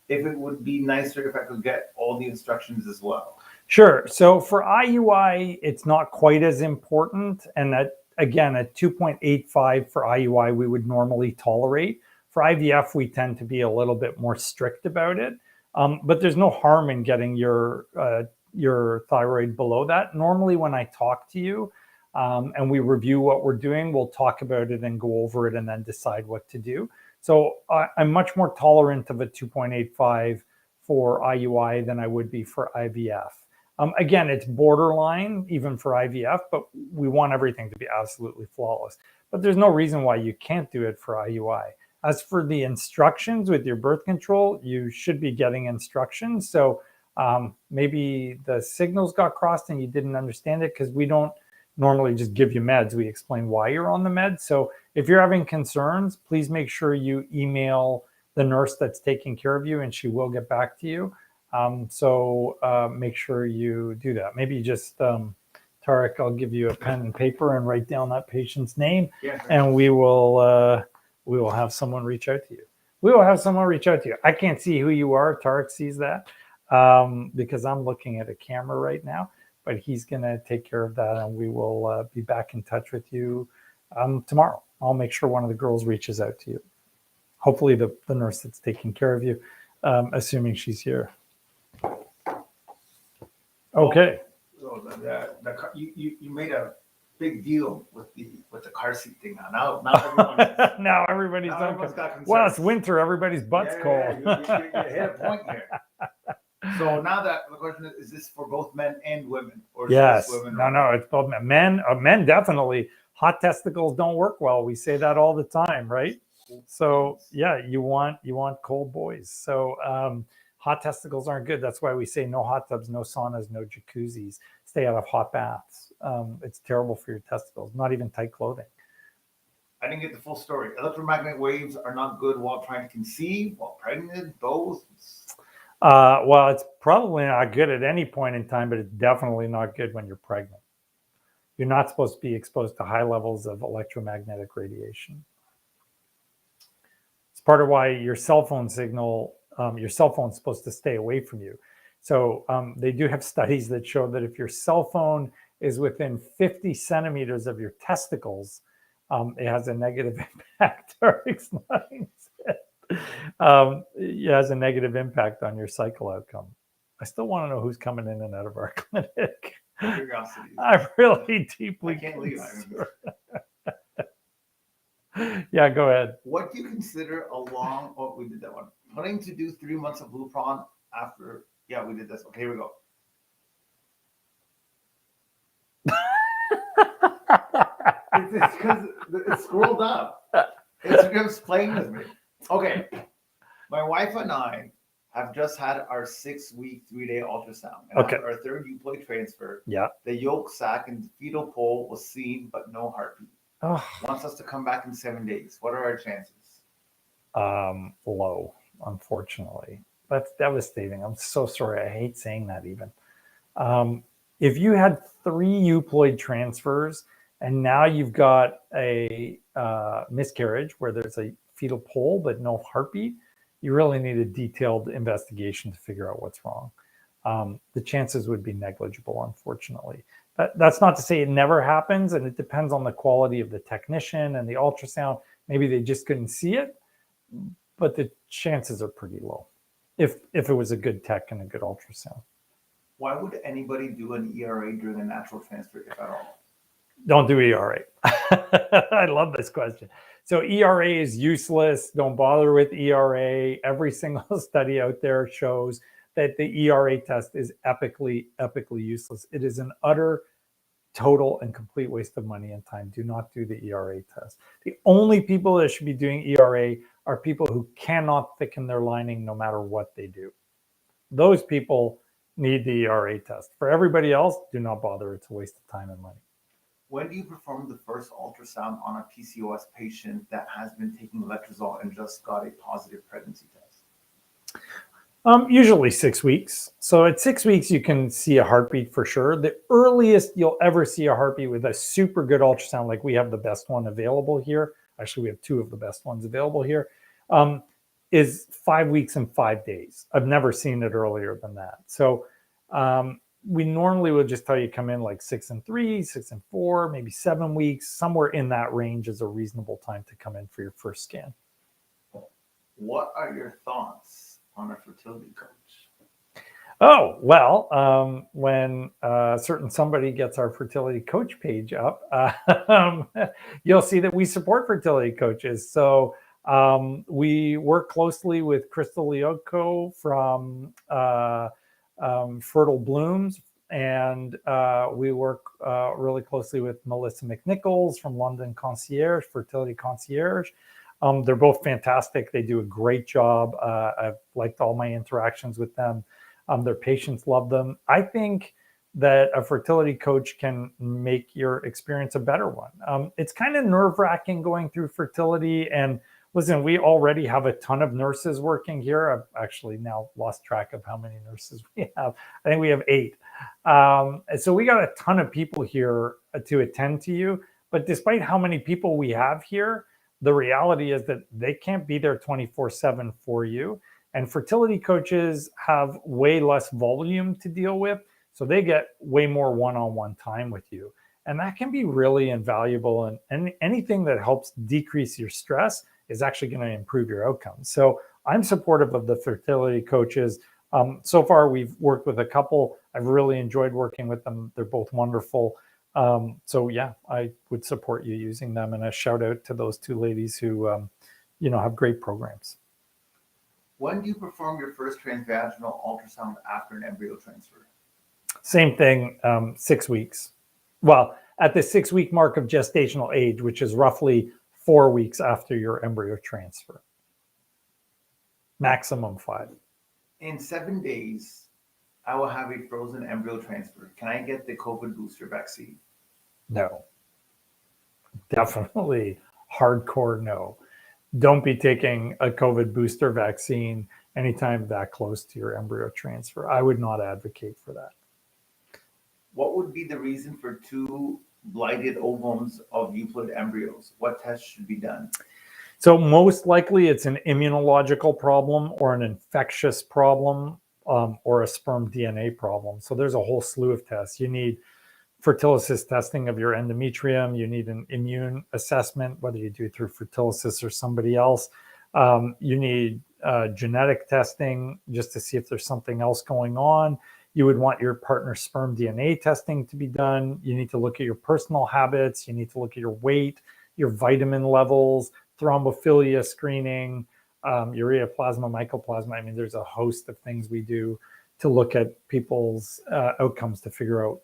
If it would be nicer if I could get all the instructions as well. Sure. So for IUI, it's not quite as important. And again, at 2.85 for IUI, we would normally tolerate. For IVF, we tend to be a little bit more strict about it. But there's no harm in getting your thyroid below that. Normally, when I talk to you and we review what we're doing, we'll talk about it and go over it and then decide what to do. So I'm much more tolerant of a 2.85 for IUI than I would be for IVF. Again, it's borderline even for IVF, but we want everything to be absolutely flawless. But there's no reason why you can't do it for IUI. As for the instructions with your birth control, you should be getting instructions. So maybe the signals got crossed and you didn't understand it, because we don't normally just give you meds. We explain why you're on the meds. So if you're having concerns, please make sure you email the nurse that's taking care of you and she will get back to you. So make sure you do that. Maybe just, Tarek, I'll give you a pen and paper and write down that patient's name, and we will have someone reach out to you. I can't see who you are. Tarek sees that because I'm looking at a camera right now, but he's going to take care of that, and we will be back in touch with you tomorrow. I'll make sure one of the girls reaches out to you. Hopefully the nurse that's taking care of you, assuming she's here. Okay. So you made a big deal with the car seat thing now. Now everyone's Now everybody's now okay. everyone's got concerns. Well, it's winter. Everybody's butt's cold. You hit a point here. So now that the question is this for both men and women, or Yes. just women? No, it's both men. Men definitely. Hot testicles don't work well. We say that all the time, right? So yeah, you want cold boys. So hot testicles aren't good. That's why we say no hot tubs, no saunas, no jacuzzis. Stay out of hot baths. It's terrible for your testicles. Not even tight clothing. I didn't get the full story. Electromagnetic waves are not good while trying to conceive, while pregnant, both. Well, it's probably not good at any point in time, but it's definitely not good when you're pregnant. You're not supposed to be exposed to high levels of electromagnetic radiation. It's part of why your cell phone signal, your cell phone's supposed to stay away from you. So they do have studies that show that if your cell phone is within 50 centimeters of your testicles, it has a negative impact. Eric's nodding his head. It has a negative impact on your cycle outcome. I still want to know who's coming in and out of our clinic. Curiosity. I'm really deeply I can't leave. Yeah, go ahead. What do you consider a long? Oh, we did that one. Wanting to do 3 months of Lupron after? Yeah, we did this. Okay, here we go. It's because it's scrolled up. Instagram's playing with me. Okay, my wife and I have just had our 6-week, 3-day ultrasound. And Okay. after our third euploid transfer, Yeah. the yolk sac and fetal pole was seen, but no heartbeat. Oh, Wants us to come back in 7 days. What are our chances? low, unfortunately. That's devastating. I'm so sorry. I hate saying that even. If you had 3 euploid transfers and now you've got a miscarriage where there's a fetal pole but no heartbeat, you really need a detailed investigation to figure out what's wrong. The chances would be negligible, unfortunately. That's not to say it never happens, and it depends on the quality of the technician and the ultrasound. Maybe they just couldn't see it, but the chances are pretty low if it was a good tech and a good ultrasound. Why would anybody do an ERA during a natural transfer, if at all? Don't do ERA. I love this question. So ERA is useless. Don't bother with ERA. Every single study out there shows that the ERA test is epically useless. It is an utter, total, and complete waste of money and time. Do not do the ERA test. The only people that should be doing ERA are people who cannot thicken their lining no matter what they do. Those people need the ERA test. For everybody else, do not bother. It's a waste of time and money. When do you perform the first ultrasound on a PCOS patient that has been taking Letrozole and just got a positive pregnancy test? Usually 6 weeks. So at 6 weeks, you can see a heartbeat for sure. The earliest you'll ever see a heartbeat with a super good ultrasound, like we have the best one available here. Actually, we have 2 of the best ones available here, is 5 weeks and 5 days. I've never seen it earlier than that. So we normally would just tell you come in like 6 and 3, 6 and 4, maybe 7 weeks. Somewhere in that range is a reasonable time to come in for your first scan. What are your thoughts on a fertility coach? Oh, well, when a certain somebody gets our fertility coach page up, you'll see that we support fertility coaches. So we work closely with Crystal Lioko from Fertile Blooms, and we work really closely with Melissa McNichols from London Concierge, Fertility Concierge. They're both fantastic. They do a great job. I've liked all my interactions with them. Their patients love them. I think that a fertility coach can make your experience a better one. It's kind of nerve-wracking going through fertility. And listen, we already have a ton of nurses working here. I've actually now lost track of how many nurses we have. I think we have 8. So we got a ton of people here to attend to you. But despite how many people we have here, the reality is that they can't be there 24/7 for you. And fertility coaches have way less volume to deal with. So they get way more one-on-one time with you. And that can be really invaluable. And anything that helps decrease your stress is actually going to improve your outcomes. So I'm supportive of the fertility coaches. So far, we've worked with a couple. I've really enjoyed working with them. They're both wonderful. So yeah, I would support you using them, and a shout out to those two ladies who, have great programs. When do you perform your first transvaginal ultrasound after an embryo transfer? Same thing, 6 weeks. Well, at the 6-week mark of gestational age, which is roughly 4 weeks after your embryo transfer. Maximum 5. In 7 days, I will have a frozen embryo transfer. Can I get the COVID booster vaccine? No. Definitely hardcore no. Don't be taking a COVID booster vaccine anytime that close to your embryo transfer. I would not advocate for that. What would be the reason for 2 blighted ovums of euploid embryos? What tests should be done? So most likely it's an immunological problem or an infectious problem, or a sperm DNA problem. So there's a whole slew of tests. You need fertility testing of your endometrium. You need an immune assessment, whether you do it through fertility or somebody else. You need genetic testing just to see if there's something else going on. You would want your partner's sperm DNA testing to be done. You need to look at your personal habits. You need to look at your weight, your vitamin levels, thrombophilia screening, urea plasma, mycoplasma. I mean, there's a host of things we do to look at people's outcomes to figure out,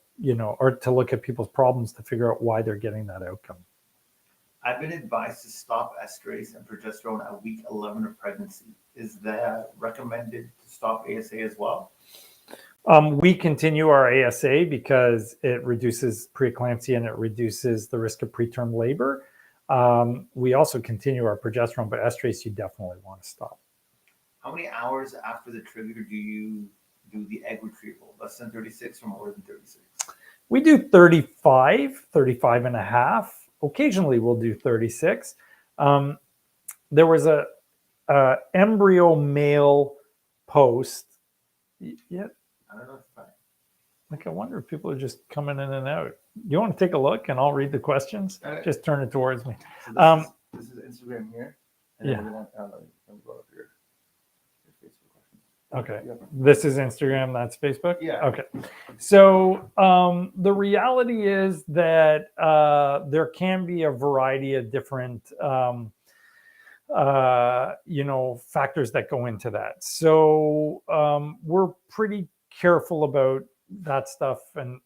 or to look at people's problems to figure out why they're getting that outcome. I've been advised to stop esterase and progesterone at week 11 of pregnancy. Is that recommended to stop ASA as well? We continue our ASA because it reduces preeclampsia and it reduces the risk of preterm labor. We also continue our progesterone, but esterase you definitely want to stop. How many hours after the trigger do you do the egg retrieval? Less than 36 or more than 36? We do 35 and a half. Occasionally we'll do 36. There was a embryo male post. Yeah. I don't know if I wonder if people are just coming in and out. You want to take a look and I'll read the questions? Just turn it towards me. So this is Instagram here. And yeah. Let me go up here. Facebook questions. Okay. Yeah. This is Instagram. That's Facebook? Yeah. Okay. So the reality is that there can be a variety of different factors that go into that. So we're pretty careful about that stuff and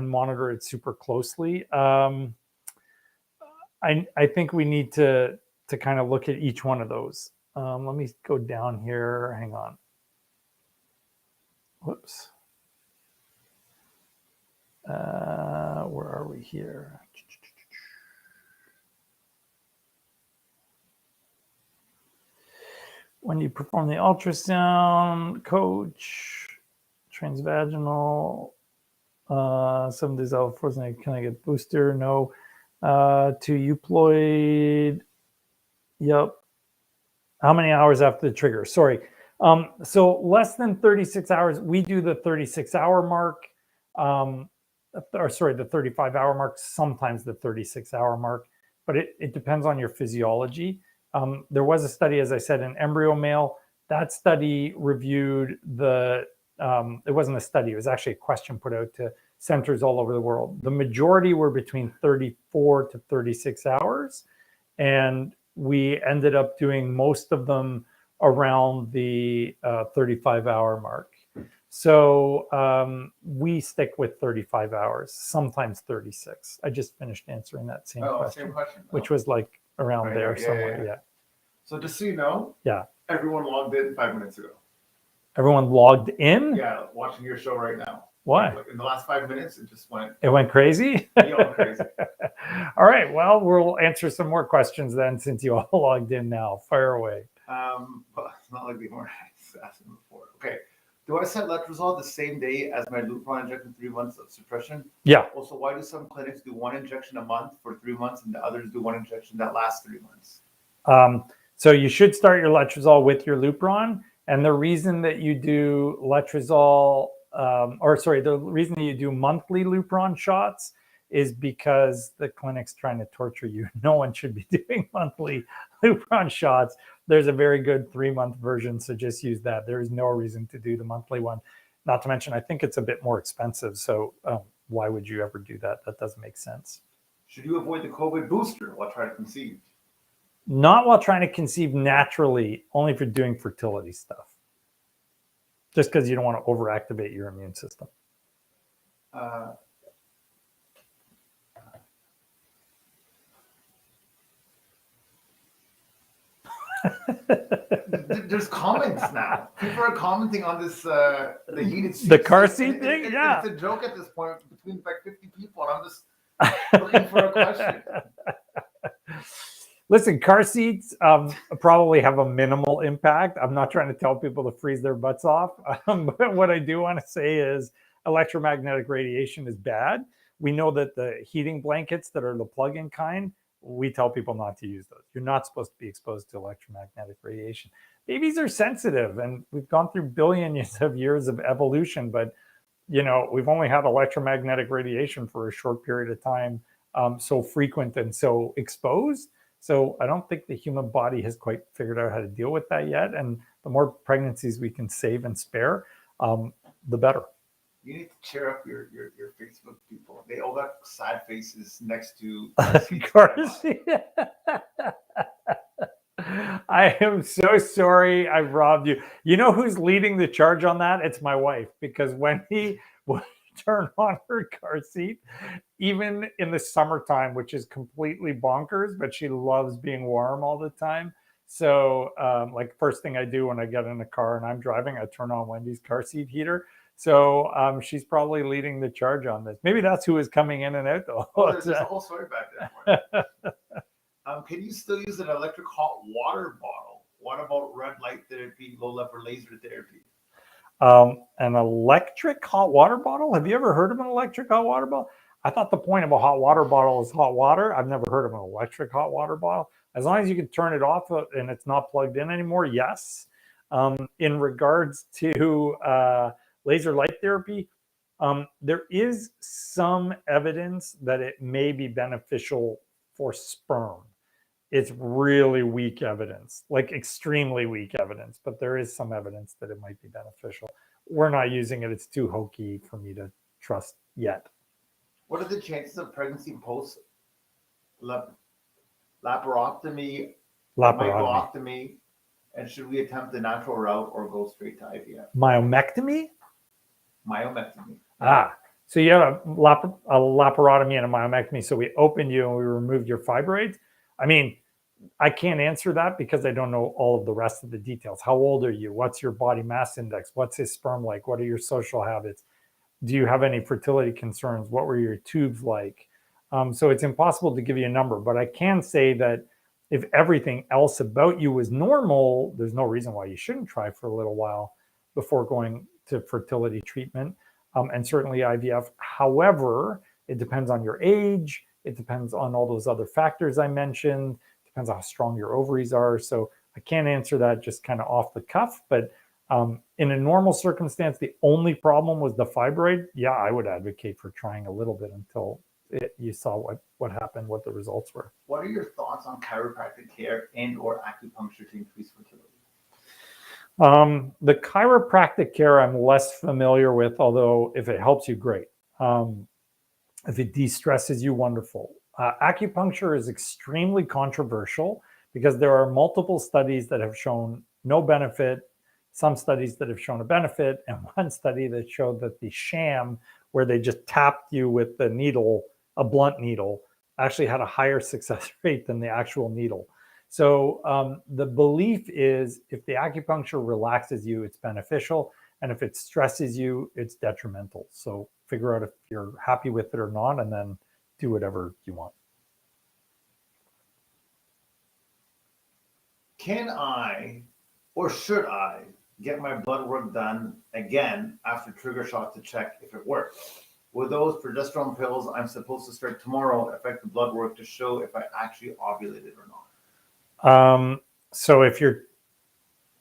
monitor it super closely. I think we need to kind of look at each one of those. Let me go down here. Hang on. Whoops. Where are we here? When you perform the ultrasound, coach, transvaginal, 7 days out, can I get booster? No. To euploid. Yep. How many hours after the trigger? Sorry. So less than 36 hours. We do the 36-hour mark. The 35-hour mark, sometimes the 36-hour mark, but it depends on your physiology. There was a study, as I said, in embryo male. That study reviewed it wasn't a study, it was actually a question put out to centers all over the world. The majority were between 34 to 36 hours. And we ended up doing most of them around the 35-hour mark. So we stick with 35 hours, sometimes 36. I just finished answering that same question. Which was like around right there somewhere. Yeah. So just so you know, everyone logged in 5 minutes ago. Everyone logged in? Yeah, watching your show right now. Why? Like in the last 5 minutes, it just went. It went crazy? You went crazy. All right. Well, we'll answer some more questions then, since you all logged in now. Fire away. But it's not like we weren't asking before. Okay. Do I set Letrozole the same day as my Lupron injection, 3 months of suppression? Yeah. Also, why do some clinics do 1 injection a month for 3 months and the others do 1 injection that lasts 3 months? So you should start your Letrozole with your Lupron. And the reason that you do Letrozole, the reason that you do monthly Lupron shots is because the clinic's trying to torture you. No one should be doing monthly Lupron shots. There's a very good 3-month version, so just use that. There is no reason to do the monthly one. Not to mention, I think it's a bit more expensive. So why would you ever do that? That doesn't make sense. Should you avoid the COVID booster while trying to conceive? Not while trying to conceive naturally, only if you're doing fertility stuff. Just because you don't want to overactivate your immune system. There's comments now. People are commenting on this, the heated seat. The car seat thing? Yeah. It's a joke at this point between like 50 people, and I'm just looking for a question. Listen, car seats probably have a minimal impact. I'm not trying to tell people to freeze their butts off. But what I do want to say is electromagnetic radiation is bad. We know that the heating blankets that are the plug-in kind, we tell people not to use those. You're not supposed to be exposed to electromagnetic radiation. Babies are sensitive, and we've gone through billions of years of evolution, but we've only had electromagnetic radiation for a short period of time, so frequent and so exposed. So I don't think the human body has quite figured out how to deal with that yet. And the more pregnancies we can save and spare, the better. You need to cheer up your Facebook people. They all got sad faces next to car seat. I am so sorry I robbed you. You know who's leading the charge on that? It's my wife, because when he would turn on her car seat, even in the summertime, which is completely bonkers, but she loves being warm all the time. So like first thing I do when I get in a car and I'm driving, I turn on Wendy's car seat heater. So she's probably leading the charge on this. Maybe that's who is coming in and out though. Oh, there's a whole story back there. Can you still use an electric hot water bottle? What about red light therapy, low level laser therapy? An electric hot water bottle? Have you ever heard of an electric hot water bottle? I thought the point of a hot water bottle is hot water. I've never heard of an electric hot water bottle. As long as you can turn it off and it's not plugged in anymore, yes. In regards to laser light therapy, there is some evidence that it may be beneficial for sperm. It's really weak evidence, like extremely weak evidence, but there is some evidence that it might be beneficial. We're not using it. It's too hokey for me to trust yet. What are the chances of pregnancy post laparotomy, microtomy, and should we attempt the natural route or go straight to IVF? Myomectomy? Myomectomy. So you have a laparotomy and a myomectomy. So we opened you and we removed your fibroids. I mean, I can't answer that because I don't know all of the rest of the details. How old are you? What's your body mass index? What's his sperm like? What are your social habits? Do you have any fertility concerns? What were your tubes like? So it's impossible to give you a number, but I can say that if everything else about you was normal, there's no reason why you shouldn't try for a little while before going to fertility treatment, and certainly IVF. However, it depends on your age. It depends on all those other factors I mentioned. Depends on how strong your ovaries are. So I can't answer that just kind of off the cuff. But in a normal circumstance, the only problem was the fibroid. Yeah, I would advocate for trying a little bit until you saw what happened, what the results were. What are your thoughts on chiropractic care and or acupuncture to increase fertility? The chiropractic care I'm less familiar with, although if it helps you, great. If it de-stresses you, wonderful. Acupuncture is extremely controversial because there are multiple studies that have shown no benefit, some studies that have shown a benefit, and one study that showed that the sham, where they just tapped you with the needle, a blunt needle, actually had a higher success rate than the actual needle. So the belief is if the acupuncture relaxes you, it's beneficial. And if it stresses you, it's detrimental. So figure out if you're happy with it or not, and then do whatever you want. Can I, or should I, get my blood work done again after trigger shot to check if it works? Will those progesterone pills I'm supposed to start tomorrow affect the blood work to show if I actually ovulated or not? So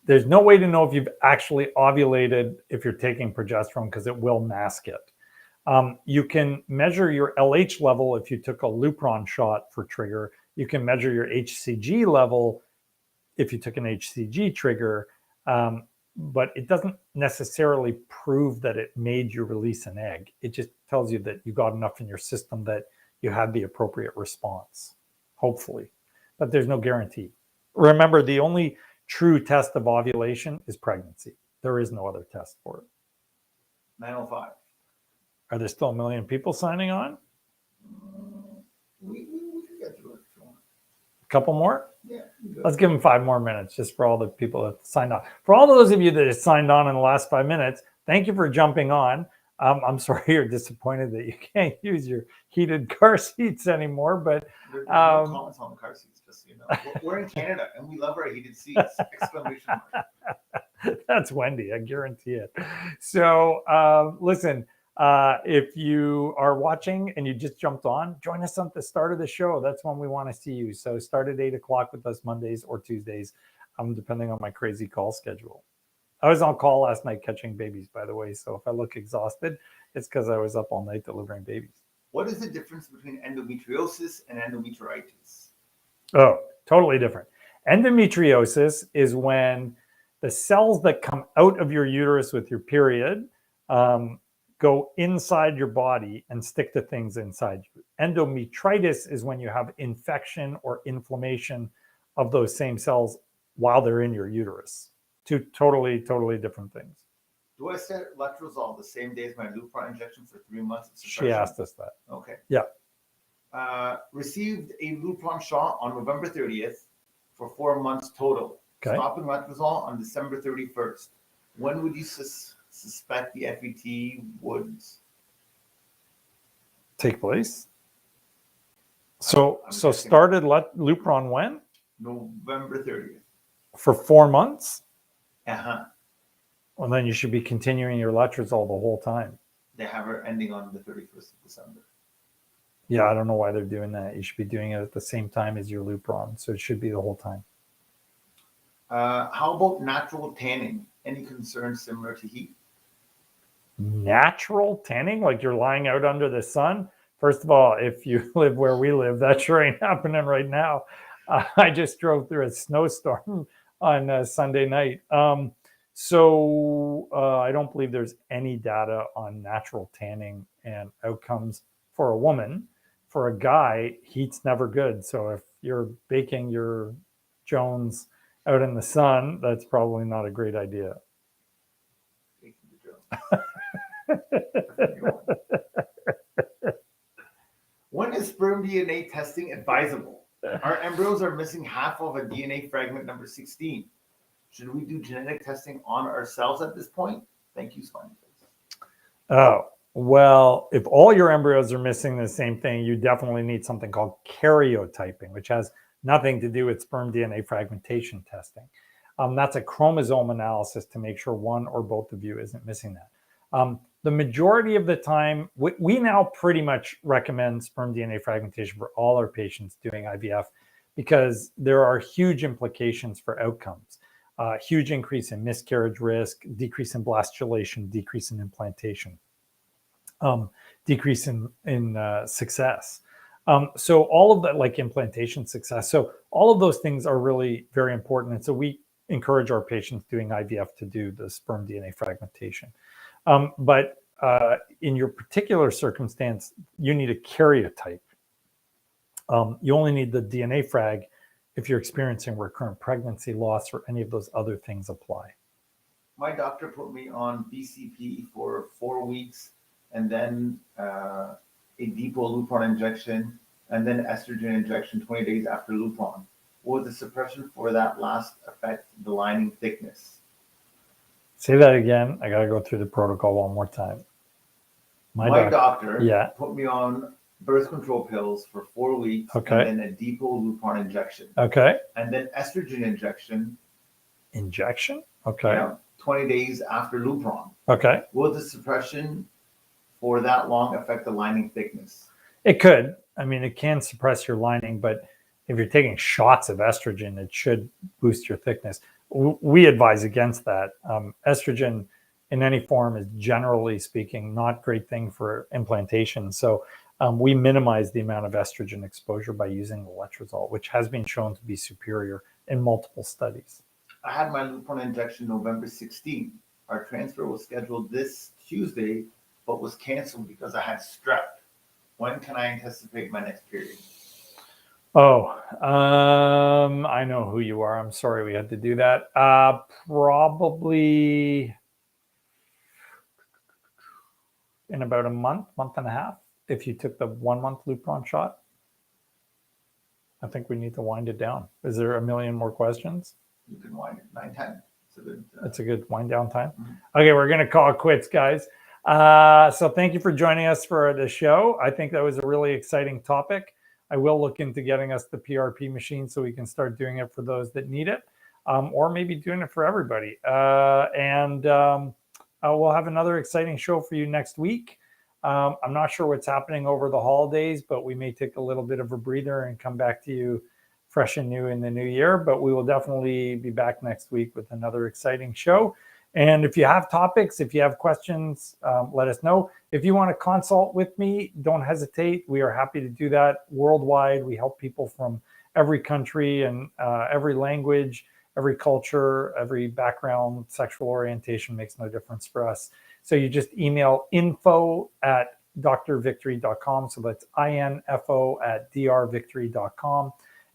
there's no way to know if you've actually ovulated if you're taking progesterone because it will mask it. You can measure your LH level if you took a Lupron shot for trigger. You can measure your HCG level if you took an HCG trigger. but it doesn't necessarily prove that it made you release an egg. It just tells you that you got enough in your system that you had the appropriate response, hopefully. But there's no guarantee. Remember, the only true test of ovulation is pregnancy. There is no other test for it. 905. Are there still 1 million people signing on? We can get through it if you want. A couple more? Yeah. Let's give them 5 more minutes just for all the people that signed on. For all those of you that have signed on in the last 5 minutes, thank you for jumping on. I'm sorry you're disappointed that you can't use your heated car seats anymore, but there's no comments on the car seats, just so you know. We're in Canada and we love our heated seats! Exclamation mark. That's Wendy, I guarantee it. So listen, if you are watching and you just jumped on, join us at the start of the show. That's when we want to see you. So start at 8 o'clock with us Mondays or Tuesdays, depending on my crazy call schedule. I was on call last night catching babies, by the way. So if I look exhausted, it's because I was up all night delivering babies. What is the difference between endometriosis and endometritis? Oh, totally different. Endometriosis is when the cells that come out of your uterus with your period go inside your body and stick to things inside you. Endometritis is when you have infection or inflammation of those same cells while they're in your uterus. Two totally different things. Do I start Letrozole the same day as my Lupron injection for 3 months? She asked us that. Okay. Yeah. Received a Lupron shot on November 30th for 4 months total. Okay. Stopping Letrozole on December 31st. When would you suspect the FET would take place? So started Lupron when? November 30th. For 4 months? Uh-huh. Well, then you should be continuing your Letrozole the whole time. They have her ending on the 31st of December. Yeah, I don't know why they're doing that. You should be doing it at the same time as your Lupron. So it should be the whole time. How about natural tanning? Any concerns similar to heat? Natural tanning? Like you're lying out under the sun? First of all, if you live where we live, that sure ain't happening right now. I just drove through a snowstorm on Sunday night. So I don't believe there's any data on natural tanning and outcomes for a woman. For a guy, heat's never good. So if you're baking your Jones out in the sun, that's probably not a great idea. When is sperm DNA testing advisable? Our embryos are missing half of a DNA fragment number 16. Should we do genetic testing on ourselves at this point? Thank you, Smiley Face. Oh, well, if all your embryos are missing the same thing, you definitely need something called karyotyping, which has nothing to do with sperm DNA fragmentation testing. That's a chromosome analysis to make sure one or both of you isn't missing that. The majority of the time, we now pretty much recommend sperm DNA fragmentation for all our patients doing IVF because there are huge implications for outcomes. Huge increase in miscarriage risk, decrease in blastulation, decrease in implantation, decrease in success. So all of that, like implantation success. So all of those things are really very important. And so we encourage our patients doing IVF to do the sperm DNA fragmentation. But in your particular circumstance, you need a karyotype. You only need the DNA frag if you're experiencing recurrent pregnancy loss or any of those other things apply. My doctor put me on BCP for 4 weeks and then a depot Lupron injection and then estrogen injection 20 days after Lupron. Will the suppression for that last affect the lining thickness? Say that again. I got to go through the protocol one more time. My doctor yeah. put me on birth control pills for 4 weeks, okay. and then a depot Lupron injection. Okay. And then estrogen injection. Injection? Okay. Yeah, 20 days after Lupron. Okay. Will the suppression for that long affect the lining thickness? It could. I mean, it can suppress your lining, but if you're taking shots of estrogen, it should boost your thickness. We advise against that. Estrogen in any form is, generally speaking, not a great thing for implantation. So we minimize the amount of estrogen exposure by using the Letrozole, which has been shown to be superior in multiple studies. I had my Lupron injection November 16th. Our transfer was scheduled this Tuesday, but was canceled because I had strep. When can I anticipate my next period? Oh, I know who you are. I'm sorry we had to do that. Probably in about a month and a half, if you took the 1 month Lupron shot. I think we need to wind it down. Is there a million more questions? You can wind it 9:10. That's a good wind down time. Mhm. Okay, we're going to call it quits, guys. So thank you for joining us for the show. I think that was a really exciting topic. I will look into getting us the PRP machine so we can start doing it for those that need it, or maybe doing it for everybody. We'll have another exciting show for you next week. I'm not sure what's happening over the holidays, but we may take a little bit of a breather and come back to you fresh and new in the new year. But we will definitely be back next week with another exciting show. And if you have topics, if you have questions, let us know. If you want to consult with me, don't hesitate. We are happy to do that worldwide. We help people from every country and every language, every culture, every background. Sexual orientation makes no difference for us. So you just email info@drvictory.com. So that's info@drvictory.com.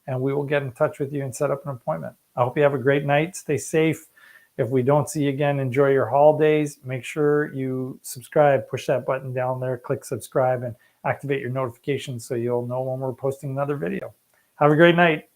And we will get in touch with you and set up an appointment. I hope you have a great night. Stay safe. If we don't see you again, enjoy your holidays. Make sure you subscribe, push that button down there, click subscribe, and activate your notifications so you'll know when we're posting another video. Have a great night.